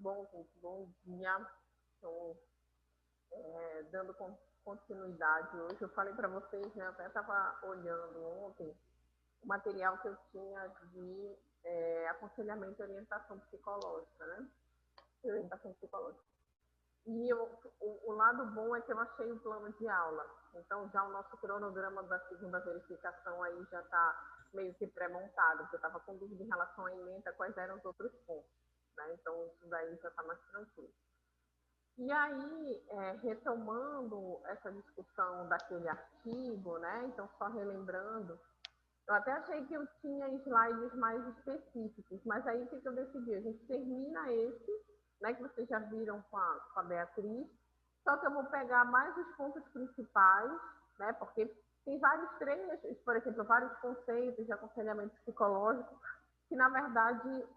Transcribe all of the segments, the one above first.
Bom, gente, bom dia. Estou dando continuidade hoje. Eu falei para vocês, né? Eu até estava olhando ontem o material que eu tinha de aconselhamento e orientação psicológica, né? Orientação psicológica. E o lado bom é que eu achei o plano de aula. Então, já o nosso cronograma da segunda verificação aí já está meio que pré-montado, porque eu estava com dúvida em relação à ementa, quais eram os outros pontos. Né? Então, isso daí já está mais tranquilo. E aí, retomando essa discussão daquele artigo, né? Então, só relembrando, eu até achei que eu tinha slides mais específicos, mas aí o que eu decidi? A gente termina esse, né, que vocês já viram com a Beatriz, só que eu vou pegar mais os pontos principais, né, porque tem vários trechos, por exemplo, vários conceitos de aconselhamento psicológico, que na verdade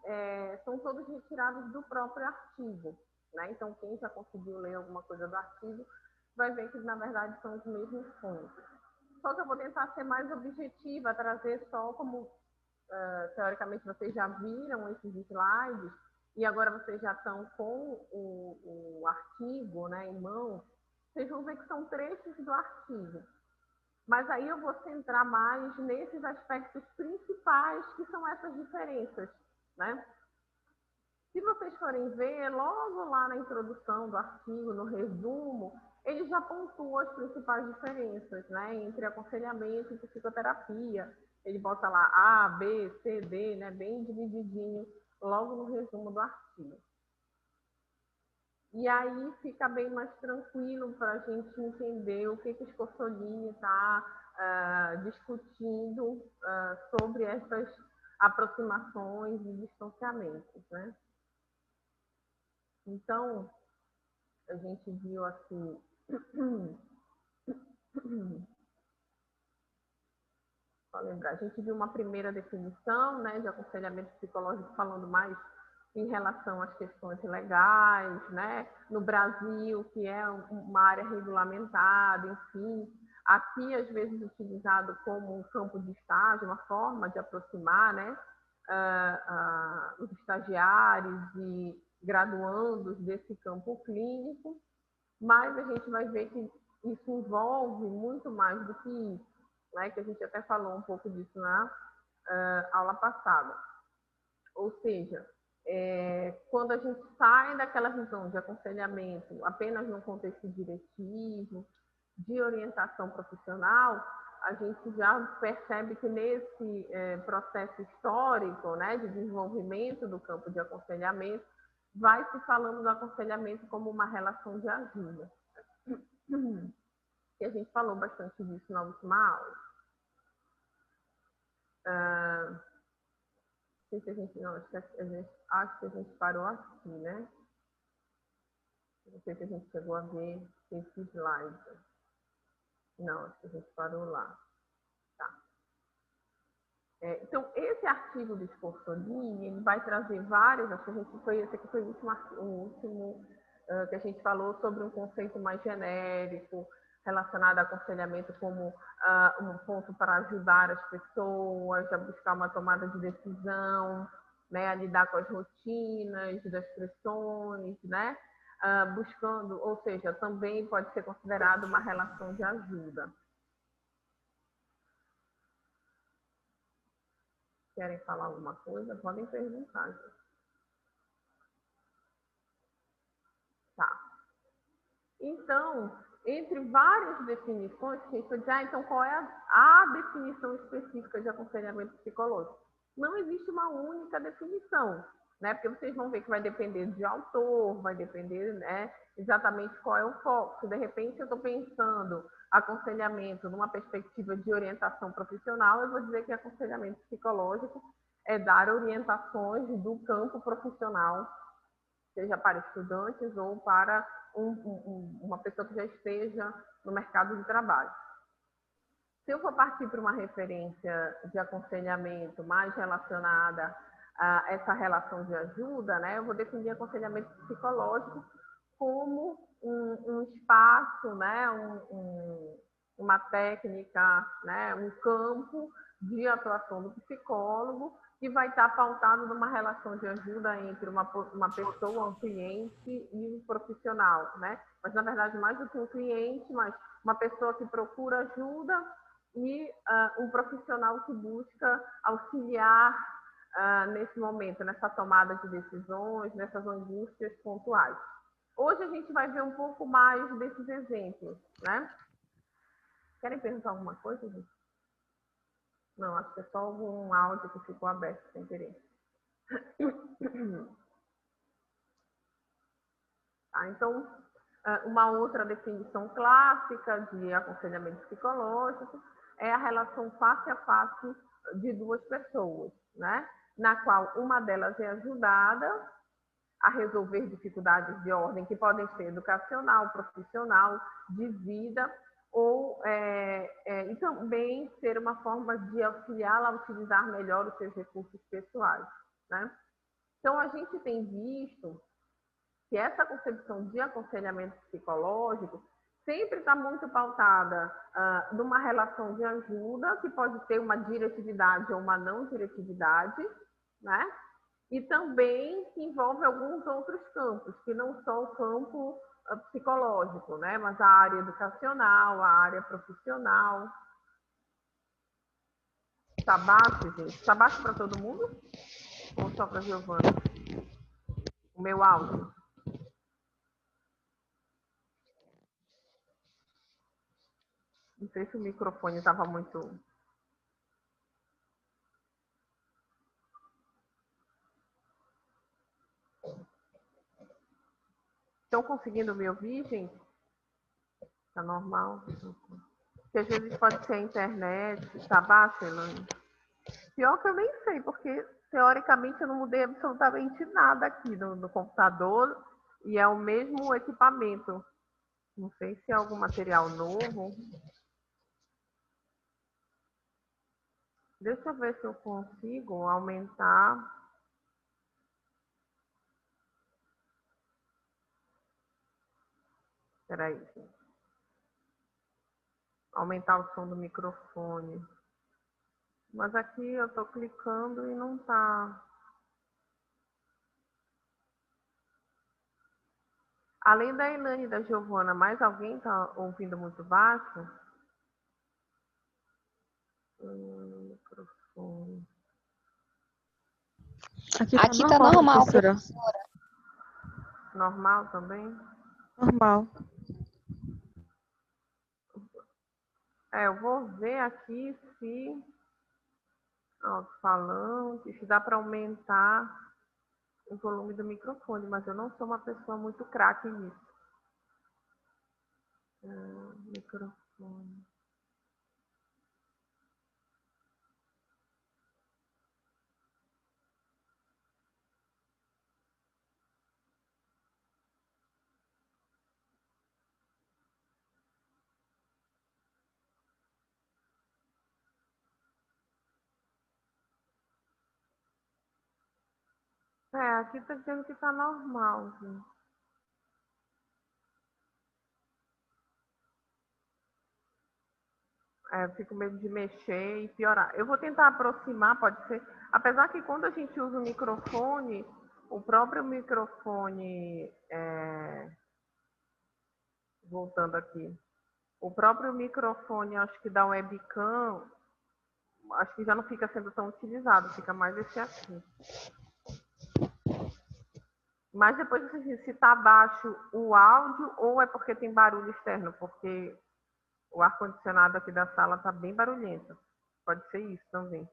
são todos retirados do próprio artigo. Né? Então, quem já conseguiu ler alguma coisa do artigo vai ver que, na verdade, são os mesmos pontos. Só que eu vou tentar ser mais objetiva, trazer só como, teoricamente, vocês já viram esses slides, e agora vocês já estão com o artigo, né, em mãos, vocês vão ver que são trechos do artigo. Mas aí eu vou centrar mais nesses aspectos principais, que são essas diferenças, né? Se vocês forem ver, logo lá na introdução do artigo, no resumo, ele já pontua as principais diferenças, né, entre aconselhamento e psicoterapia. Ele bota lá A, B, C, D, né, bem divididinho, logo no resumo do artigo. E aí fica bem mais tranquilo para a gente entender o que o Scorsolini está discutindo sobre essas aproximações e distanciamentos, né? Então, a gente viu aqui só lembrar, a gente viu uma primeira definição, né, de aconselhamento psicológico falando mais em relação às questões legais, né, no Brasil, que é uma área regulamentada, enfim, aqui às vezes utilizado como um campo de estágio, uma forma de aproximar, né, os estagiários e graduandos desse campo clínico, mas a gente vai ver que isso envolve muito mais do que isso, né? Que a gente até falou um pouco disso na aula passada. Ou seja, quando a gente sai daquela visão de aconselhamento apenas no contexto diretivo, de orientação profissional, a gente já percebe que nesse processo histórico, né, de desenvolvimento do campo de aconselhamento, vai se falando do aconselhamento como uma relação de ajuda. E a gente falou bastante disso na última aula. Não sei se a gente... Não, acho que a gente parou aqui, né? Não sei se a gente chegou a ver esse slide. Não, acho que a gente parou lá. Tá. Então, esse artigo do Scorsolini, ele vai trazer vários, acho que esse aqui foi o último que a gente falou sobre um conceito mais genérico, relacionado a aconselhamento como um ponto para ajudar as pessoas a buscar uma tomada de decisão, né, a lidar com as rotinas, das pressões, né, buscando, ou seja, também pode ser considerado uma relação de ajuda. Querem falar alguma coisa? Podem perguntar. Tá. Então, entre várias definições, que a gente pode então qual é a definição específica de aconselhamento psicológico? Não existe uma única definição, né? Porque vocês vão ver que vai depender de autor, vai depender, né, exatamente qual é o foco. Se de repente eu estou pensando aconselhamento numa perspectiva de orientação profissional, eu vou dizer que aconselhamento psicológico é dar orientações do campo profissional, seja para estudantes ou para uma pessoa que já esteja no mercado de trabalho. Se eu for partir para uma referência de aconselhamento mais relacionada a essa relação de ajuda, né, eu vou definir aconselhamento psicológico como um espaço, né, uma técnica, né, um campo de atuação do psicólogo, que vai estar pautado numa relação de ajuda entre uma pessoa, um cliente e um profissional, né? Mas, na verdade, mais do que um cliente, mas uma pessoa que procura ajuda e um profissional que busca auxiliar nesse momento, nessa tomada de decisões, nessas angústias pontuais. Hoje a gente vai ver um pouco mais desses exemplos, né? Querem perguntar alguma coisa, gente? Não, acho que é só um áudio que ficou aberto sem querer. Tá, então, uma outra definição clássica de aconselhamento psicológico é a relação face a face de duas pessoas, né? Na qual uma delas é ajudada a resolver dificuldades de ordem que podem ser educacional, profissional, de vida, ou e também ser uma forma de auxiliá-la a utilizar melhor os seus recursos pessoais, né? Então, a gente tem visto que essa concepção de aconselhamento psicológico sempre está muito pautada numa relação de ajuda, que pode ter uma diretividade ou uma não diretividade, né? E também que envolve alguns outros campos, que não só o campo psicológico, né? Mas a área educacional, a área profissional. Tá baixo, gente? Tá baixo para todo mundo? Ou só para a Giovana? O meu áudio? Não sei se o microfone estava muito... Estão conseguindo me ouvir, gente? Tá normal? Porque às vezes pode ser a internet. Tá baixo, Elane? Pior que eu nem sei, porque teoricamente eu não mudei absolutamente nada aqui no computador e é o mesmo equipamento. Não sei se é algum material novo. Deixa eu ver se eu consigo aumentar. Espera aí, gente. Aumentar o som do microfone. Mas aqui eu estou clicando e não está. Além da Elane e da Giovana, mais alguém está ouvindo muito baixo? Microfone. Aqui tá normal, professora. Normal também? Normal. Eu vou ver aqui se alto-falante, se dá para aumentar o volume do microfone, mas eu não sou uma pessoa muito craque nisso. Microfone. Aqui tá dizendo que tá normal, gente. Eu fico com medo de mexer e piorar. Eu vou tentar aproximar, pode ser. Apesar que quando a gente usa o microfone, o próprio microfone, voltando aqui, o próprio microfone, acho que da webcam, acho que já não fica sendo tão utilizado, fica mais esse aqui. Mas depois você diz se está baixo o áudio ou é porque tem barulho externo, porque o ar-condicionado aqui da sala está bem barulhento. Pode ser isso também.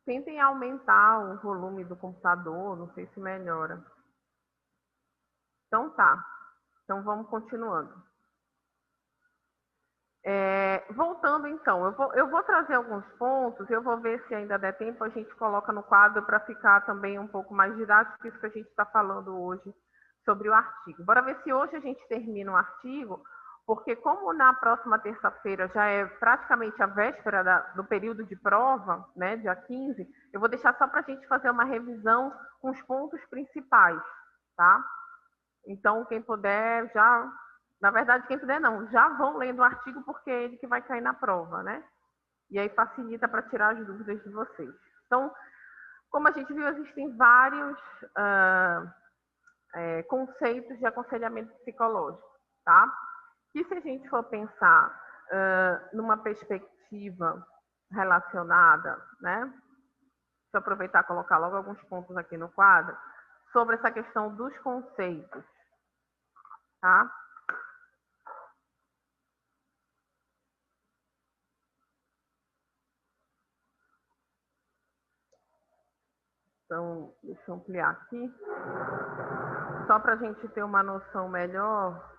Tentem aumentar o volume do computador, não sei se melhora. Então tá. Então vamos continuando. Voltando então, eu vou trazer alguns pontos, eu vou ver se ainda der tempo, a gente coloca no quadro para ficar também um pouco mais didático isso que a gente está falando hoje sobre o artigo. Bora ver se hoje a gente termina o artigo porque como na próxima terça-feira já é praticamente a véspera do período de prova, né, dia 15, eu vou deixar só para a gente fazer uma revisão com os pontos principais, tá? Então, quem puder já, na verdade, quem puder não, já vão lendo o artigo porque é ele que vai cair na prova, né? E aí facilita para tirar as dúvidas de vocês. Então, como a gente viu, existem vários conceitos de aconselhamento psicológico, tá? E se a gente for pensar numa perspectiva relacionada, né? Deixa eu aproveitar e colocar logo alguns pontos aqui no quadro, sobre essa questão dos conceitos, tá? Então, deixa eu ampliar aqui, só para a gente ter uma noção melhor,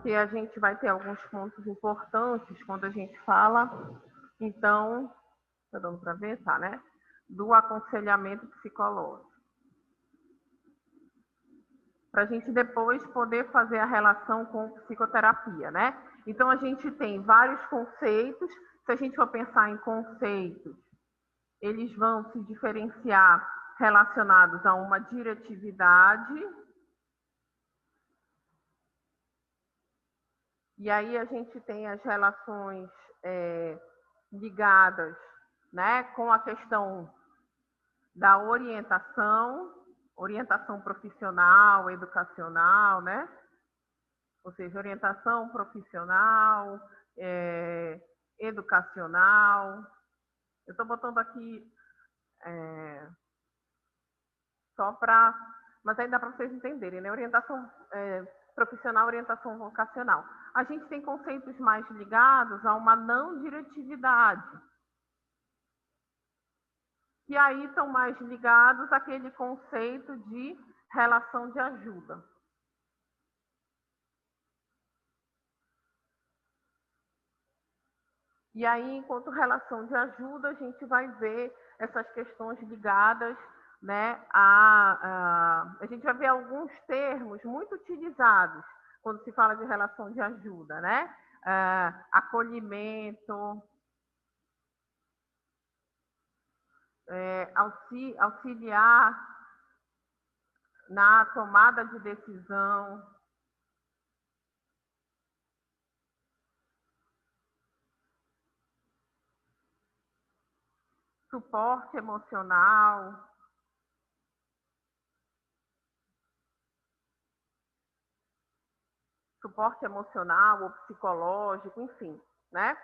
que a gente vai ter alguns pontos importantes quando a gente fala, então, tá dando para ver, tá, né? Do aconselhamento psicológico. Para a gente depois poder fazer a relação com psicoterapia, né? Então, a gente tem vários conceitos, se a gente for pensar em conceitos, eles vão se diferenciar relacionados a uma diretividade. E aí a gente tem as relações ligadas, né, com a questão da orientação profissional, educacional, né? Ou seja, orientação profissional, educacional. Eu estou botando aqui só para... Mas ainda para vocês entenderem, né? Orientação profissional, orientação vocacional. A gente tem conceitos mais ligados a uma não diretividade. E aí estão mais ligados àquele conceito de relação de ajuda. E aí, enquanto relação de ajuda, a gente vai ver essas questões ligadas, né, a gente vai ver alguns termos muito utilizados quando se fala de relação de ajuda, né? Acolhimento, auxiliar na tomada de decisão, suporte emocional, ou psicológico, enfim, né?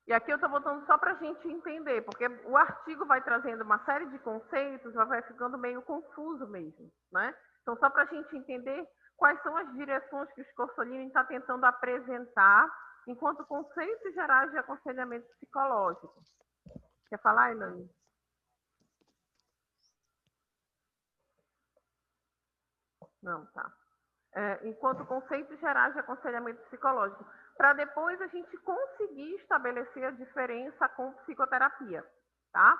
E aqui eu estou botando só para a gente entender, porque o artigo vai trazendo uma série de conceitos, vai ficando meio confuso mesmo, né? Então, só para a gente entender quais são as direções que o Scorsolini está tentando apresentar enquanto conceitos gerais de aconselhamento psicológico. Quer falar, Elane? Não, tá. Enquanto conceitos gerais de aconselhamento psicológico, para depois a gente conseguir estabelecer a diferença com psicoterapia, tá?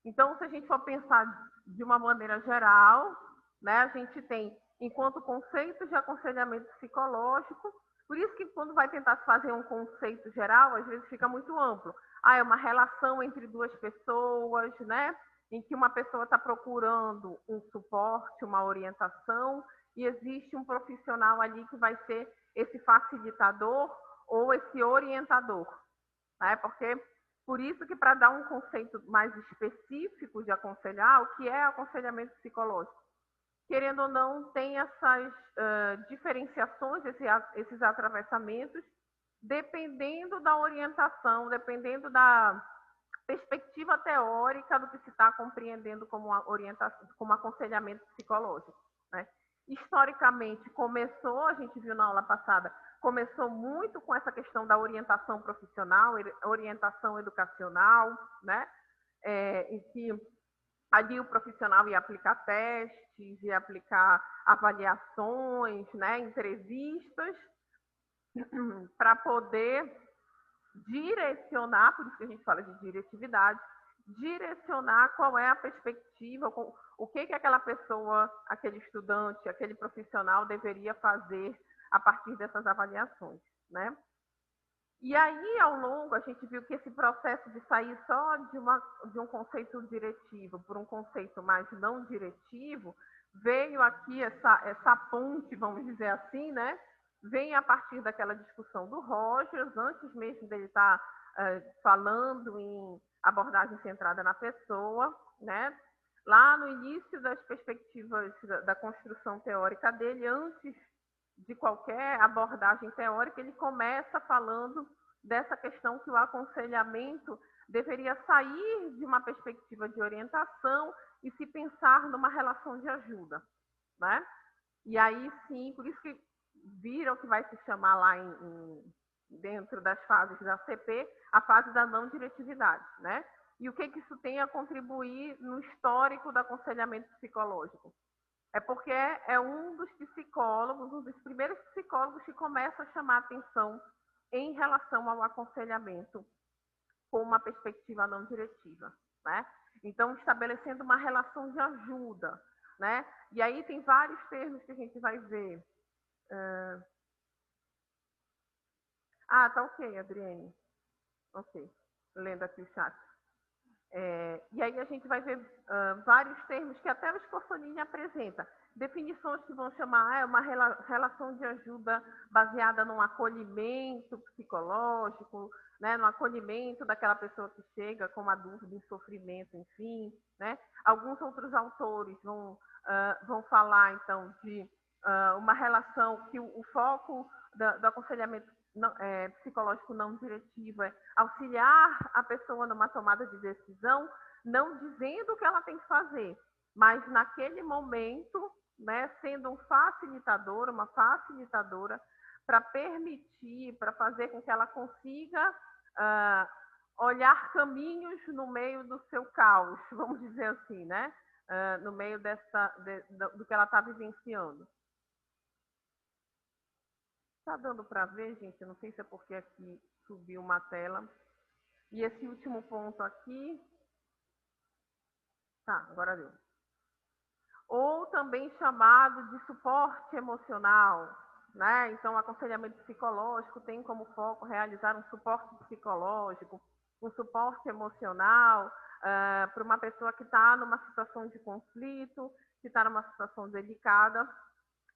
Então, se a gente for pensar de uma maneira geral, né, a gente tem, enquanto conceitos de aconselhamento psicológico, por isso que quando vai tentar fazer um conceito geral, às vezes fica muito amplo. É uma relação entre duas pessoas, né, em que uma pessoa está procurando um suporte, uma orientação, e existe um profissional ali que vai ser esse facilitador ou esse orientador, né? Porque por isso que para dar um conceito mais específico de aconselhar, o que é aconselhamento psicológico? Querendo ou não, tem essas diferenciações, esses atravessamentos, dependendo da orientação, dependendo da perspectiva teórica do que se está compreendendo como orientação, como aconselhamento psicológico, né? Historicamente começou, a gente viu na aula passada, começou muito com essa questão da orientação profissional, orientação educacional, né? Em que ali o profissional ia aplicar testes, ia aplicar avaliações, né? Entrevistas, para poder direcionar, por isso que a gente fala de diretividade, direcionar qual é a perspectiva, o que aquela pessoa, aquele estudante, aquele profissional deveria fazer a partir dessas avaliações, né? E aí, ao longo, a gente viu que esse processo de sair só de um conceito diretivo por um conceito mais não diretivo, veio aqui essa ponte, vamos dizer assim, né? Vem a partir daquela discussão do Rogers, antes mesmo dele estar falando em abordagem centrada na pessoa, né? Lá no início das perspectivas da construção teórica dele, antes de qualquer abordagem teórica, ele começa falando dessa questão que o aconselhamento deveria sair de uma perspectiva de orientação e se pensar numa relação de ajuda, né? E aí sim, por isso que viram que vai se chamar lá dentro das fases da CP, a fase da não diretividade, né? E o que isso tem a contribuir no histórico do aconselhamento psicológico? É porque é um dos psicólogos, um dos primeiros psicólogos que começa a chamar atenção em relação ao aconselhamento com uma perspectiva não diretiva, né? Então, estabelecendo uma relação de ajuda, né? E aí tem vários termos que a gente vai ver. Tá ok, Adriane. Ok, lendo aqui o chat. E aí a gente vai ver vários termos que até o Scorsolini apresenta. Definições que vão chamar uma relação de ajuda baseada num acolhimento psicológico, né, no acolhimento daquela pessoa que chega com uma dúvida, um sofrimento, enfim. Né? Alguns outros autores vão falar, então, de uma relação que o foco do aconselhamento psicológico não diretivo é auxiliar a pessoa numa tomada de decisão, não dizendo o que ela tem que fazer, mas naquele momento, né, sendo um facilitador, uma facilitadora, para permitir, para fazer com que ela consiga olhar caminhos no meio do seu caos, vamos dizer assim, né? No meio do que ela está vivenciando. Está dando para ver, gente? Não sei se é porque aqui subiu uma tela. E esse último ponto aqui. Tá, agora deu. Ou também chamado de suporte emocional, né? Então, o aconselhamento psicológico tem como foco realizar um suporte psicológico, um suporte emocional para uma pessoa que está numa situação de conflito, que está numa situação delicada,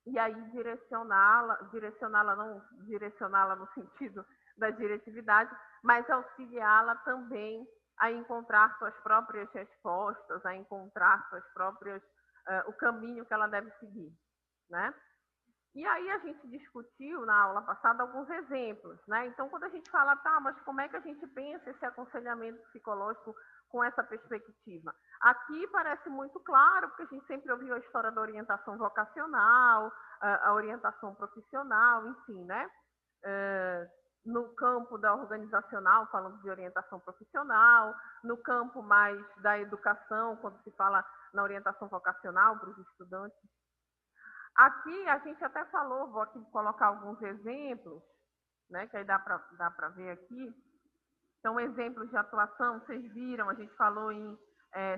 e aí direcioná-la não direcioná-la no sentido da diretividade, mas auxiliá-la também a encontrar suas próprias respostas, a encontrar suas próprias o caminho que ela deve seguir, né? E aí a gente discutiu na aula passada alguns exemplos, né? Então, quando a gente fala, tá, mas como é que a gente pensa esse aconselhamento psicológico com essa perspectiva? Aqui parece muito claro, porque a gente sempre ouviu a história da orientação vocacional, a orientação profissional, enfim, né? No campo da organizacional, falando de orientação profissional, no campo mais da educação, quando se fala na orientação vocacional para os estudantes. Aqui a gente até falou, vou aqui colocar alguns exemplos, né, que aí dá para ver aqui. Então, exemplos de atuação, vocês viram, a gente falou em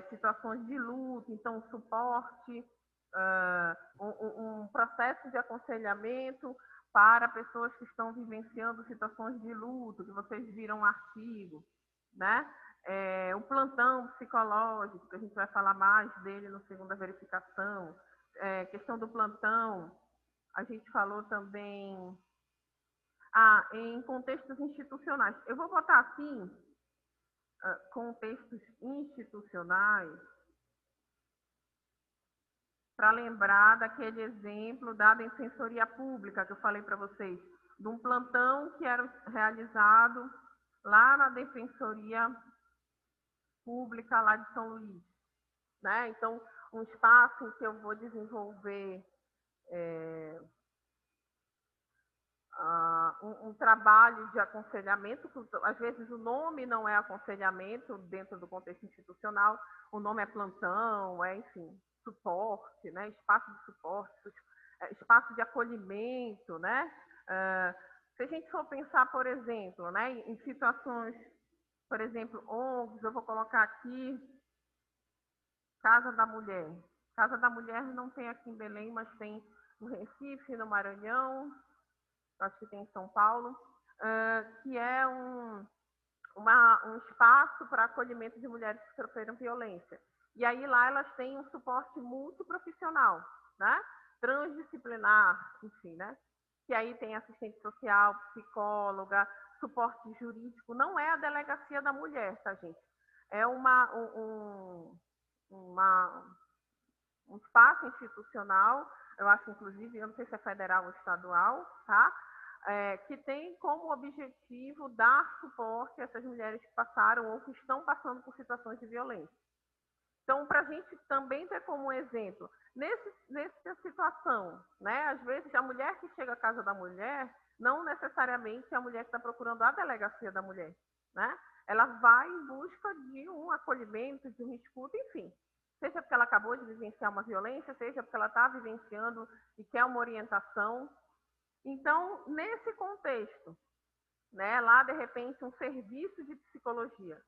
situações de luto, então, suporte, um processo de aconselhamento para pessoas que estão vivenciando situações de luto, que vocês viram um artigo, né? O plantão psicológico, que a gente vai falar mais dele no segunda verificação. Questão do plantão, a gente falou também em contextos institucionais. Eu vou botar assim, contextos institucionais, para lembrar daquele exemplo da defensoria pública que eu falei para vocês, de um plantão que era realizado lá na defensoria pública lá de São Luís, né? Então, um espaço em que eu vou desenvolver um trabalho de aconselhamento, às vezes o nome não é aconselhamento dentro do contexto institucional, o nome é plantão, enfim, suporte, né? Espaço de suporte, espaço de acolhimento, né? Se a gente for pensar, por exemplo, né, em situações, por exemplo, ONGs, eu vou colocar aqui Casa da Mulher. Casa da Mulher não tem aqui em Belém, mas tem no Recife, no Maranhão, acho que tem em São Paulo. que é um espaço para acolhimento de mulheres que sofreram violência. E aí lá elas têm um suporte multiprofissional, né? Transdisciplinar, enfim, né? Que aí tem assistente social, psicóloga, suporte jurídico. Não é a delegacia da mulher, tá, gente? É um espaço institucional, eu acho, inclusive, eu não sei se é federal ou estadual, tá? Que tem como objetivo dar suporte a essas mulheres que passaram ou que estão passando por situações de violência. Então, para a gente também ter como exemplo, nessa situação, né? Às vezes a mulher que chega à casa da mulher, não necessariamente é a mulher que está procurando a delegacia da mulher, né? Ela vai em busca de um acolhimento, de uma escuta, enfim. Seja porque ela acabou de vivenciar uma violência, seja porque ela está vivenciando e quer uma orientação. Então, nesse contexto, né, lá de repente um serviço de psicologia,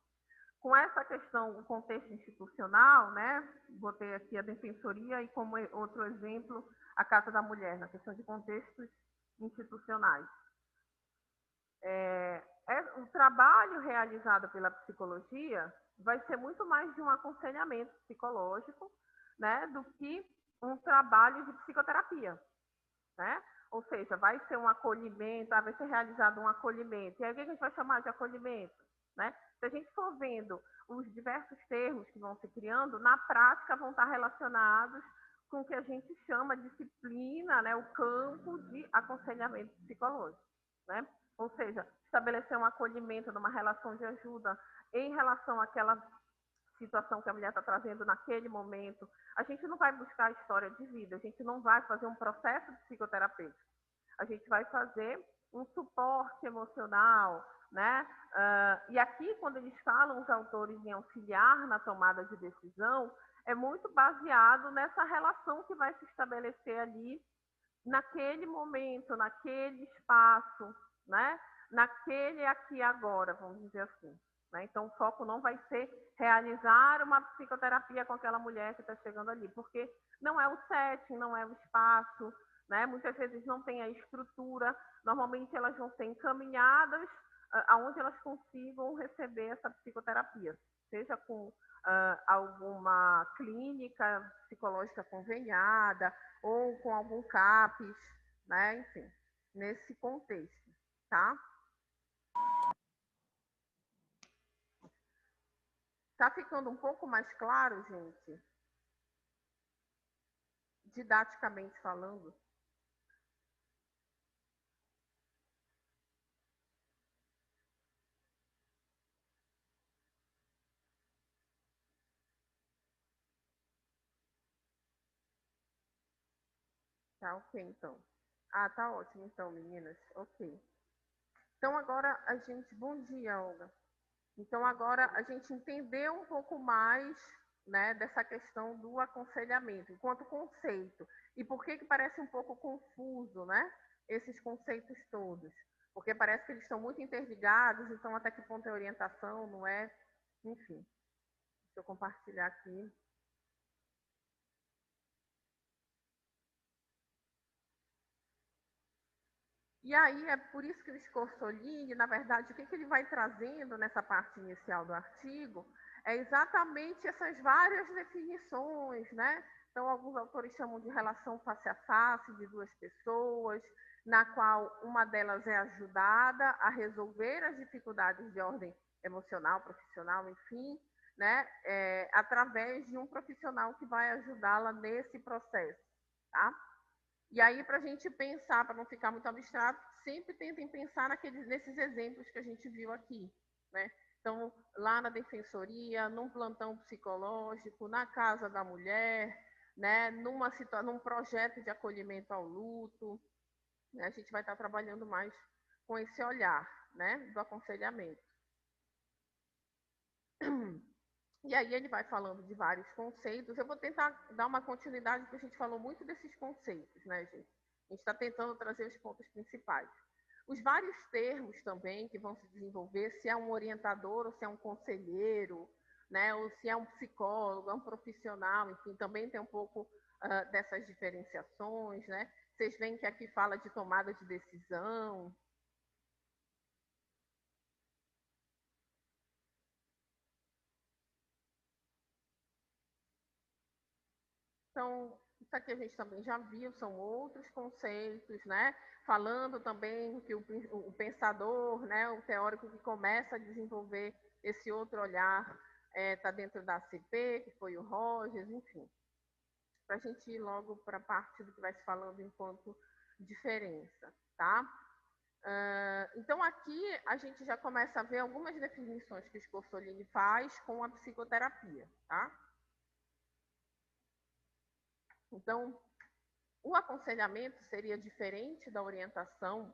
com essa questão, o contexto institucional, né, botei aqui a defensoria e como outro exemplo a Casa da Mulher, na questão de contextos institucionais. O trabalho realizado pela psicologia vai ser muito mais de um aconselhamento psicológico, né, do que um trabalho de psicoterapia, né? Ou seja, vai ser um acolhimento, vai ser realizado um acolhimento. E aí o que a gente vai chamar de acolhimento? Né? Se a gente for vendo os diversos termos que vão se criando, na prática vão estar relacionados com o que a gente chama de disciplina, né? O campo de aconselhamento psicológico. Né? Ou seja, estabelecer um acolhimento numa relação de ajuda em relação àquela situação que a mulher está trazendo naquele momento. A gente não vai buscar a história de vida, a gente não vai fazer um processo psicoterapêutico. A gente vai fazer um suporte emocional, né? E aqui, quando eles falam, os autores, em auxiliar na tomada de decisão, é muito baseado nessa relação que vai se estabelecer ali, naquele momento, naquele espaço, né? Naquele aqui e agora, vamos dizer assim. Né? Então, o foco não vai ser realizar uma psicoterapia com aquela mulher que está chegando ali, porque não é o setting, não é o espaço, né? Muitas vezes não tem a estrutura, normalmente elas vão ser encaminhadas aonde elas consigam receber essa psicoterapia, seja com alguma clínica psicológica conveniada ou com algum CAPES, né? Enfim, nesse contexto, tá? Tá ficando um pouco mais claro, gente? Didaticamente falando? Tá ok, então. Ah, tá ótimo, então, meninas. Ok. Então, agora a gente... Bom dia, Olga. Então, agora a gente entendeu um pouco mais, né, dessa questão do aconselhamento, enquanto conceito. E por que parece um pouco confuso, né, esses conceitos todos? Porque parece que eles estão muito interligados, então até que ponto é orientação, não é? Enfim, deixa eu compartilhar aqui. E aí é por isso que o Scorsolini, na verdade, o que ele vai trazendo nessa parte inicial do artigo é exatamente essas várias definições, né? Então, alguns autores chamam de relação face a face de duas pessoas, na qual uma delas é ajudada a resolver as dificuldades de ordem emocional, profissional, enfim, né? Através de um profissional que vai ajudá-la nesse processo, tá? E aí, para a gente pensar, para não ficar muito abstrato, sempre tentem pensar nesses exemplos que a gente viu aqui, né? Então, lá na defensoria, num plantão psicológico, na casa da mulher, né? Num projeto de acolhimento ao luto, né? A gente vai estar trabalhando mais com esse olhar, né? Do aconselhamento. E aí ele vai falando de vários conceitos. Eu vou tentar dar uma continuidade, porque a gente falou muito desses conceitos, né, gente? A gente está tentando trazer os pontos principais. Os vários termos também que vão se desenvolver, se é um orientador ou se é um conselheiro, né, ou se é um psicólogo, é um profissional, enfim, também tem um pouco dessas diferenciações, né? Vocês veem que aqui fala de tomada de decisão, Então, isso aqui a gente também já viu, são outros conceitos, né? Falando também que o pensador, né, o teórico que começa a desenvolver esse outro olhar está dentro da ACP, que foi o Rogers, enfim. Para a gente ir logo para a parte do que vai se falando enquanto diferença, tá? Então, aqui a gente já começa a ver algumas definições que o Scorsolini faz com a psicoterapia, tá? Então, o aconselhamento seria diferente da orientação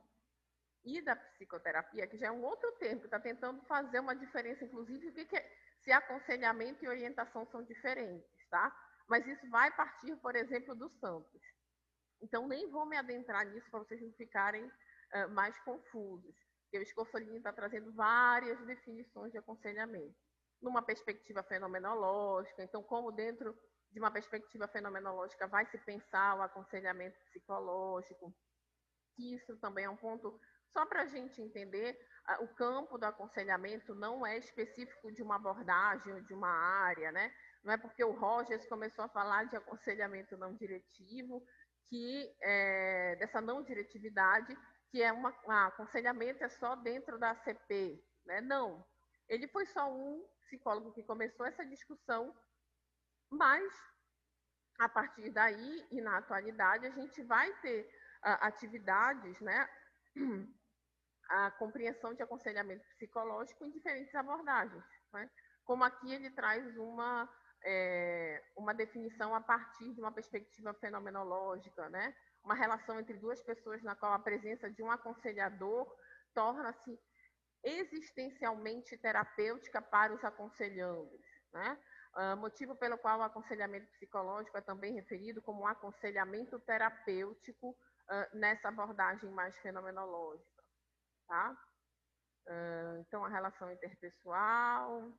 e da psicoterapia, que já é um outro termo, que está tentando fazer uma diferença, inclusive, se aconselhamento e orientação são diferentes, tá? Mas isso vai partir, por exemplo, dos santos. Então, nem vou me adentrar nisso para vocês não ficarem mais confusos. Porque o Scorsolini está trazendo várias definições de aconselhamento. Numa perspectiva fenomenológica, então, como dentro de uma perspectiva fenomenológica vai se pensar o aconselhamento psicológico, que isso também é um ponto, só para a gente entender, o campo do aconselhamento não é específico de uma abordagem ou de uma área, né? Não é porque o Rogers começou a falar de aconselhamento não diretivo, que dessa não diretividade, que aconselhamento é só dentro da ACP, né? Não. Ele foi só um psicólogo que começou essa discussão, mas a partir daí e na atualidade a gente vai ter atividades, né? A compreensão de aconselhamento psicológico em diferentes abordagens, né? Como aqui ele traz uma definição a partir de uma perspectiva fenomenológica, né? Uma relação entre duas pessoas na qual a presença de um aconselhador torna-se existencialmente terapêutica para os aconselhandos, né? Motivo pelo qual o aconselhamento psicológico é também referido como um aconselhamento terapêutico nessa abordagem mais fenomenológica, tá? Então, a relação interpessoal.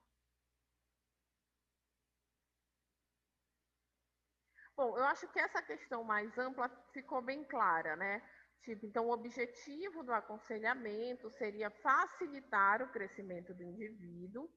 Bom, eu acho que essa questão mais ampla ficou bem clara, né? Tipo, então, o objetivo do aconselhamento seria facilitar o crescimento do indivíduo,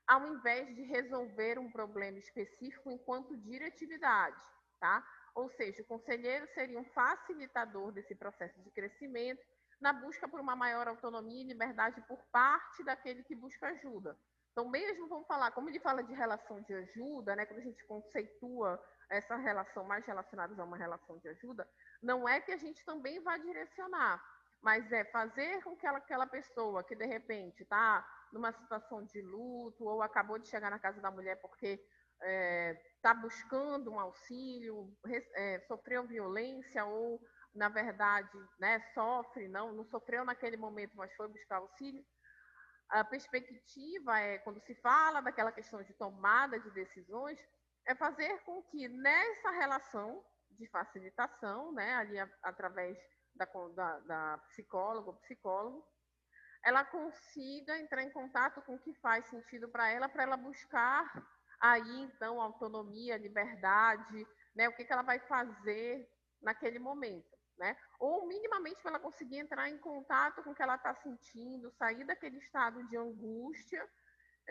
ao invés de resolver um problema específico enquanto diretividade, tá? Ou seja, o conselheiro seria um facilitador desse processo de crescimento na busca por uma maior autonomia e liberdade por parte daquele que busca ajuda. Então, mesmo, vamos falar, como ele fala de relação de ajuda, né, quando a gente conceitua essa relação mais relacionada a uma relação de ajuda, não é que a gente também vá direcionar, mas é fazer com que aquela pessoa que, de repente, está numa situação de luto ou acabou de chegar na casa da mulher porque está buscando um auxílio, sofreu violência ou, na verdade, né, sofre, não sofreu naquele momento, mas foi buscar auxílio. A perspectiva quando se fala daquela questão de tomada de decisões, é fazer com que nessa relação de facilitação, né, ali através da psicóloga ou psicólogo, ela consiga entrar em contato com o que faz sentido para ela buscar aí, então, autonomia, liberdade, né, o que ela vai fazer naquele momento, né? Ou minimamente para ela conseguir entrar em contato com o que ela está sentindo, sair daquele estado de angústia,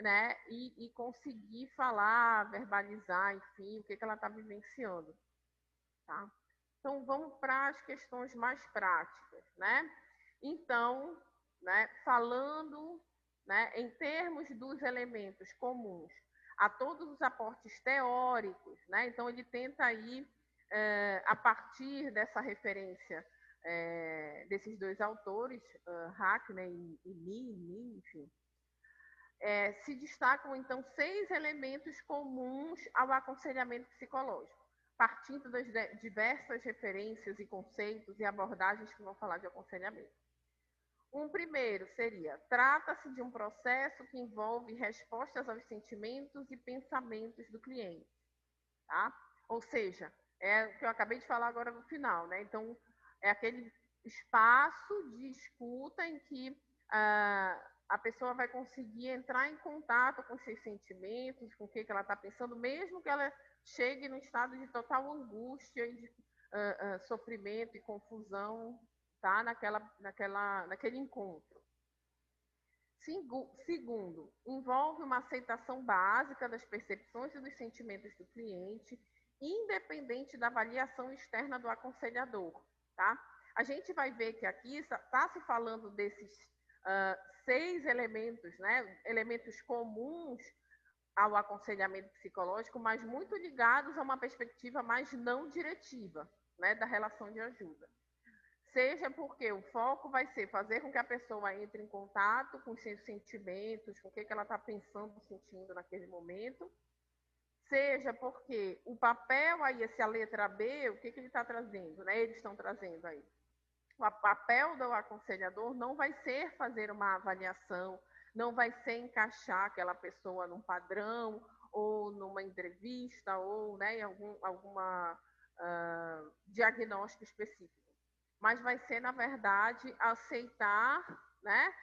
né, e conseguir falar, verbalizar, enfim, o que ela está vivenciando, tá? Então, vamos para as questões mais práticas, né? Então, né, falando, né, em termos dos elementos comuns a todos os aportes teóricos, né? Então, ele tenta aí, a partir dessa referência desses dois autores, Hackney e Lee, enfim, se destacam, então, 6 elementos comuns ao aconselhamento psicológico, partindo das diversas referências e conceitos e abordagens que vão falar de aconselhamento. Um primeiro seria, trata-se de um processo que envolve respostas aos sentimentos e pensamentos do cliente, tá? Ou seja, é o que eu acabei de falar agora no final, né? Então, é aquele espaço de escuta em que a pessoa vai conseguir entrar em contato com seus sentimentos, com o que ela está pensando, mesmo que ela chegue no estado de total angústia e de sofrimento e confusão, tá? Naquele encontro. Segundo, envolve uma aceitação básica das percepções e dos sentimentos do cliente independente da avaliação externa do aconselhador, tá? A gente vai ver que aqui está se falando desses 6 elementos, né? Elementos comuns ao aconselhamento psicológico, mas muito ligados a uma perspectiva mais não diretiva, né, da relação de ajuda. Seja porque o foco vai ser fazer com que a pessoa entre em contato com os seus sentimentos, com o que ela está pensando, sentindo naquele momento, seja porque o papel aí, essa letra B, o que ele está trazendo, né? Eles estão trazendo aí. O papel do aconselhador não vai ser fazer uma avaliação, não vai ser encaixar aquela pessoa num padrão, ou numa entrevista, ou, né, em alguma diagnóstico específico. Mas vai ser, na verdade, aceitar, né,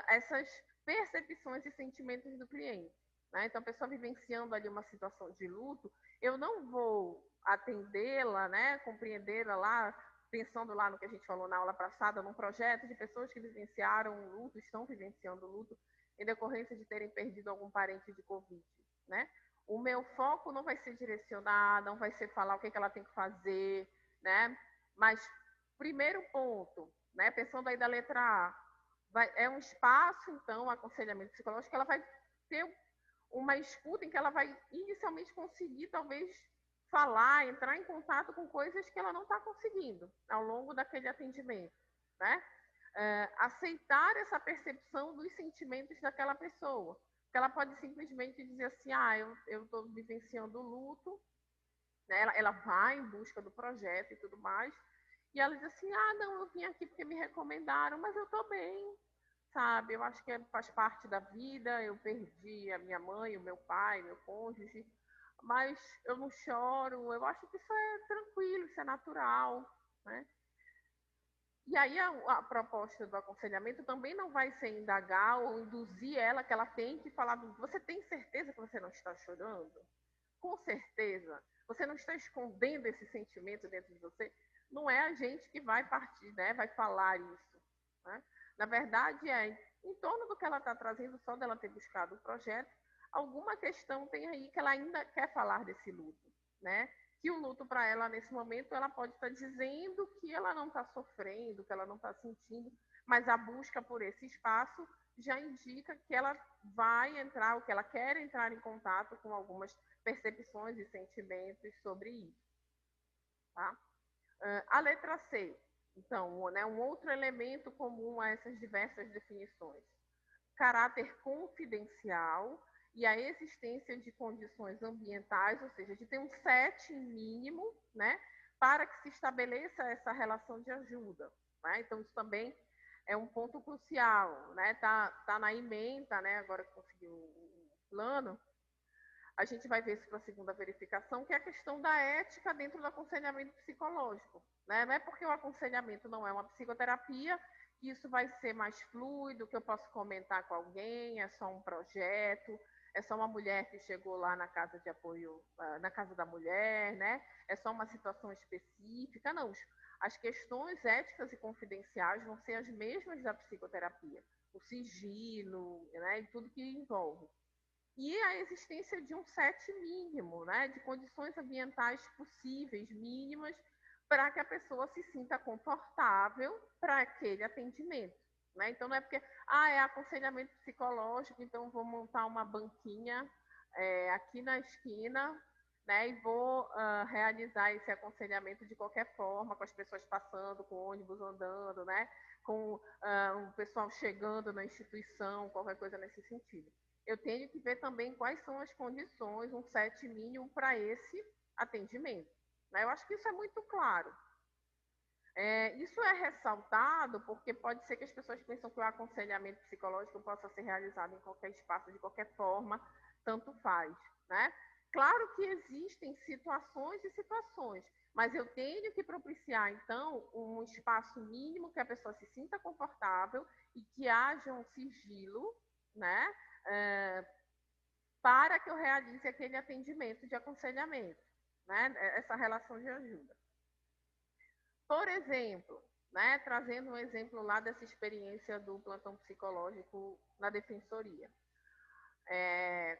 essas percepções e sentimentos do cliente. Né? Então, a pessoa vivenciando ali uma situação de luto, eu não vou atendê-la, né, compreendê-la lá, pensando lá no que a gente falou na aula passada, num projeto de pessoas que vivenciaram o luto, estão vivenciando o luto, em decorrência de terem perdido algum parente de Covid. Né? O meu foco não vai ser direcionar, não vai ser falar o que ela tem que fazer, né? Mas, primeiro ponto, né, pensando aí da letra A, é um espaço, então, aconselhamento psicológico, que ela vai ter uma escuta em que ela vai inicialmente conseguir, talvez, falar, entrar em contato com coisas que ela não está conseguindo ao longo daquele atendimento, né? Aceitar essa percepção dos sentimentos daquela pessoa. Porque ela pode simplesmente dizer assim, eu estou vivenciando o luto, né? Ela vai em busca do projeto e tudo mais, e ela diz assim, não, eu vim aqui porque me recomendaram, mas eu estou bem, sabe? Eu acho que faz parte da vida, eu perdi a minha mãe, o meu pai, meu cônjuge, mas eu não choro, eu acho que isso é tranquilo, isso é natural, né? E aí a proposta do aconselhamento também não vai ser indagar ou induzir ela que ela tem que falar, você tem certeza que você não está chorando? Com certeza. Você não está escondendo esse sentimento dentro de você? Não é a gente que vai partir, né? Vai falar isso. Né? Na verdade, em torno do que ela está trazendo, só dela ter buscado o projeto, alguma questão tem aí que ela ainda quer falar desse luto, né? Que o luto para ela, nesse momento, ela pode estar dizendo que ela não está sofrendo, que ela não está sentindo, mas a busca por esse espaço já indica que ela vai entrar, ou que ela quer entrar em contato com algumas percepções e sentimentos sobre isso. Tá? A letra C, então, né, um outro elemento comum a essas diversas definições. Caráter confidencial e a existência de condições ambientais, ou seja, de ter um setting mínimo, né, para que se estabeleça essa relação de ajuda. Né? Então, isso também é um ponto crucial. Né? Tá na ementa, né, agora que conseguiu o plano, a gente vai ver isso para a segunda verificação, que é a questão da ética dentro do aconselhamento psicológico. Né? Não é porque o aconselhamento não é uma psicoterapia que isso vai ser mais fluido, que eu posso comentar com alguém, é só um projeto, é só uma mulher que chegou lá na casa de apoio, na casa da mulher, né? É só uma situação específica. Não, as questões éticas e confidenciais vão ser as mesmas da psicoterapia. O sigilo, né? E tudo que envolve. E a existência de um set mínimo, né, de condições ambientais possíveis, mínimas, para que a pessoa se sinta confortável para aquele atendimento. Né? Então, não é porque, é aconselhamento psicológico, então vou montar uma banquinha aqui na esquina, né, e vou realizar esse aconselhamento de qualquer forma, com as pessoas passando, com o ônibus andando, né, com o pessoal chegando na instituição, qualquer coisa nesse sentido. Eu tenho que ver também quais são as condições, um set mínimo para esse atendimento. Né? Eu acho que isso é muito claro. Isso é ressaltado porque pode ser que as pessoas pensam que o aconselhamento psicológico possa ser realizado em qualquer espaço, de qualquer forma, tanto faz. Né? Claro que existem situações e situações, mas eu tenho que propiciar, então, um espaço mínimo que a pessoa se sinta confortável e que haja um sigilo, né? Para que eu realize aquele atendimento de aconselhamento, né? Essa relação de ajuda. Por exemplo, né, trazendo um exemplo lá dessa experiência do plantão psicológico na defensoria.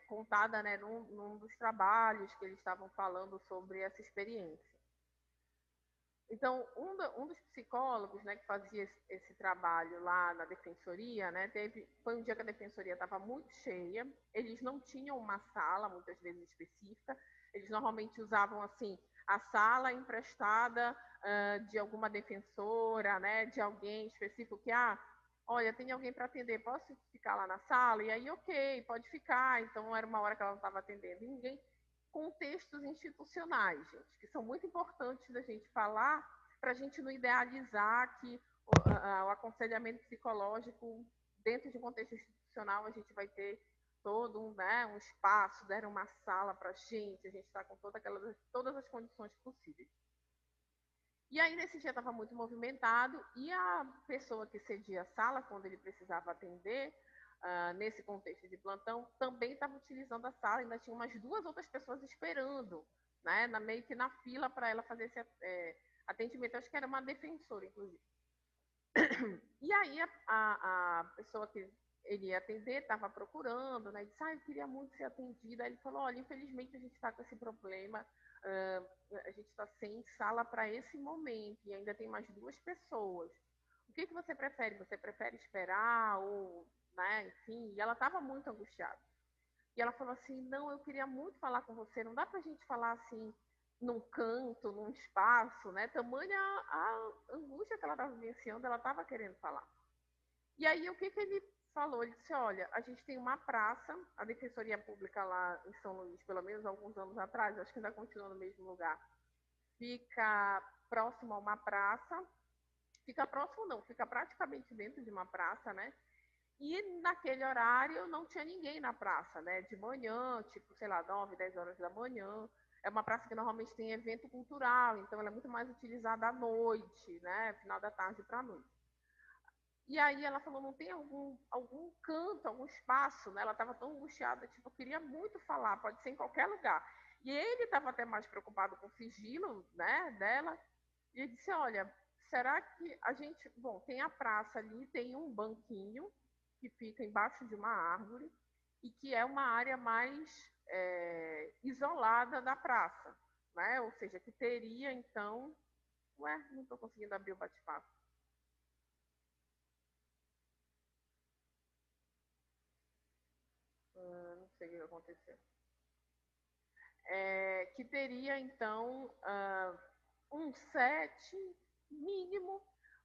contada, né, num dos trabalhos que eles estavam falando sobre essa experiência. Então, um dos psicólogos, né, que fazia esse trabalho lá na defensoria, né, foi um dia que a defensoria estava muito cheia, eles não tinham uma sala, muitas vezes específica, eles normalmente usavam, assim, a sala emprestada de alguma defensora, né, de alguém específico que, olha, tem alguém para atender, posso ficar lá na sala? E aí, ok, pode ficar. Então, era uma hora que ela não estava atendendo ninguém. Contextos institucionais, gente, que são muito importantes da gente falar para a gente não idealizar que o aconselhamento psicológico dentro de um contexto institucional a gente vai ter todo um espaço, deram uma sala para a gente está com todas as condições possíveis. E aí, nesse dia, estava muito movimentado e a pessoa que cedia a sala, quando ele precisava atender, nesse contexto de plantão, também estava utilizando a sala, ainda tinha umas 2 outras pessoas esperando, né, meio que na fila para ela fazer esse atendimento. Eu acho que era uma defensora, inclusive. E aí, a pessoa que ele ia atender estava procurando, né, disse, eu queria muito ser atendida. Aí ele falou, olha, infelizmente a gente está com esse problema, a gente está sem sala para esse momento e ainda tem mais 2 pessoas. O que você prefere? Você prefere esperar ou, né, enfim? E ela estava muito angustiada. E ela falou assim, não, eu queria muito falar com você, não dá para a gente falar assim num canto, num espaço, né? Tamanha a angústia que ela estava vivenciando, ela estava querendo falar. E aí, o que ele falou? Ele disse, olha, a gente tem uma praça, a Defensoria Pública lá em São Luís, pelo menos alguns anos atrás, acho que ainda continua no mesmo lugar, fica próximo a uma praça, fica próximo não, fica praticamente dentro de uma praça, né? E naquele horário não tinha ninguém na praça, né? De manhã, tipo, sei lá, 9, 10 horas da manhã. É uma praça que normalmente tem evento cultural, então ela é muito mais utilizada à noite, né? Final da tarde para a noite. E aí ela falou, não tem algum canto, algum espaço, né? Ela estava tão angustiada, tipo, eu queria muito falar, pode ser em qualquer lugar. E ele estava até mais preocupado com o sigilo, né, dela. E ele disse, olha, será que a gente... Bom, tem a praça ali, tem um banquinho que fica embaixo de uma árvore e que é uma área mais isolada da praça, né? Ou seja, que teria, então... Ué, não estou conseguindo abrir o bate-papo. Não sei o que aconteceu. Que teria, então, um set mínimo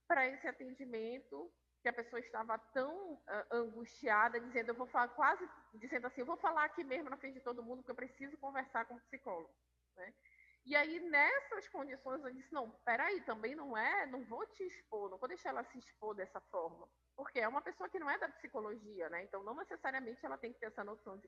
para esse atendimento, que a pessoa estava tão angustiada, dizendo, eu vou falar, quase dizendo assim, eu vou falar aqui mesmo na frente de todo mundo, porque eu preciso conversar com o psicólogo, né? E aí, nessas condições, eu disse, não, peraí, também não vou te expor, não vou deixar ela se expor dessa forma, porque é uma pessoa que não é da psicologia, né? Então, não necessariamente ela tem que ter essa noção de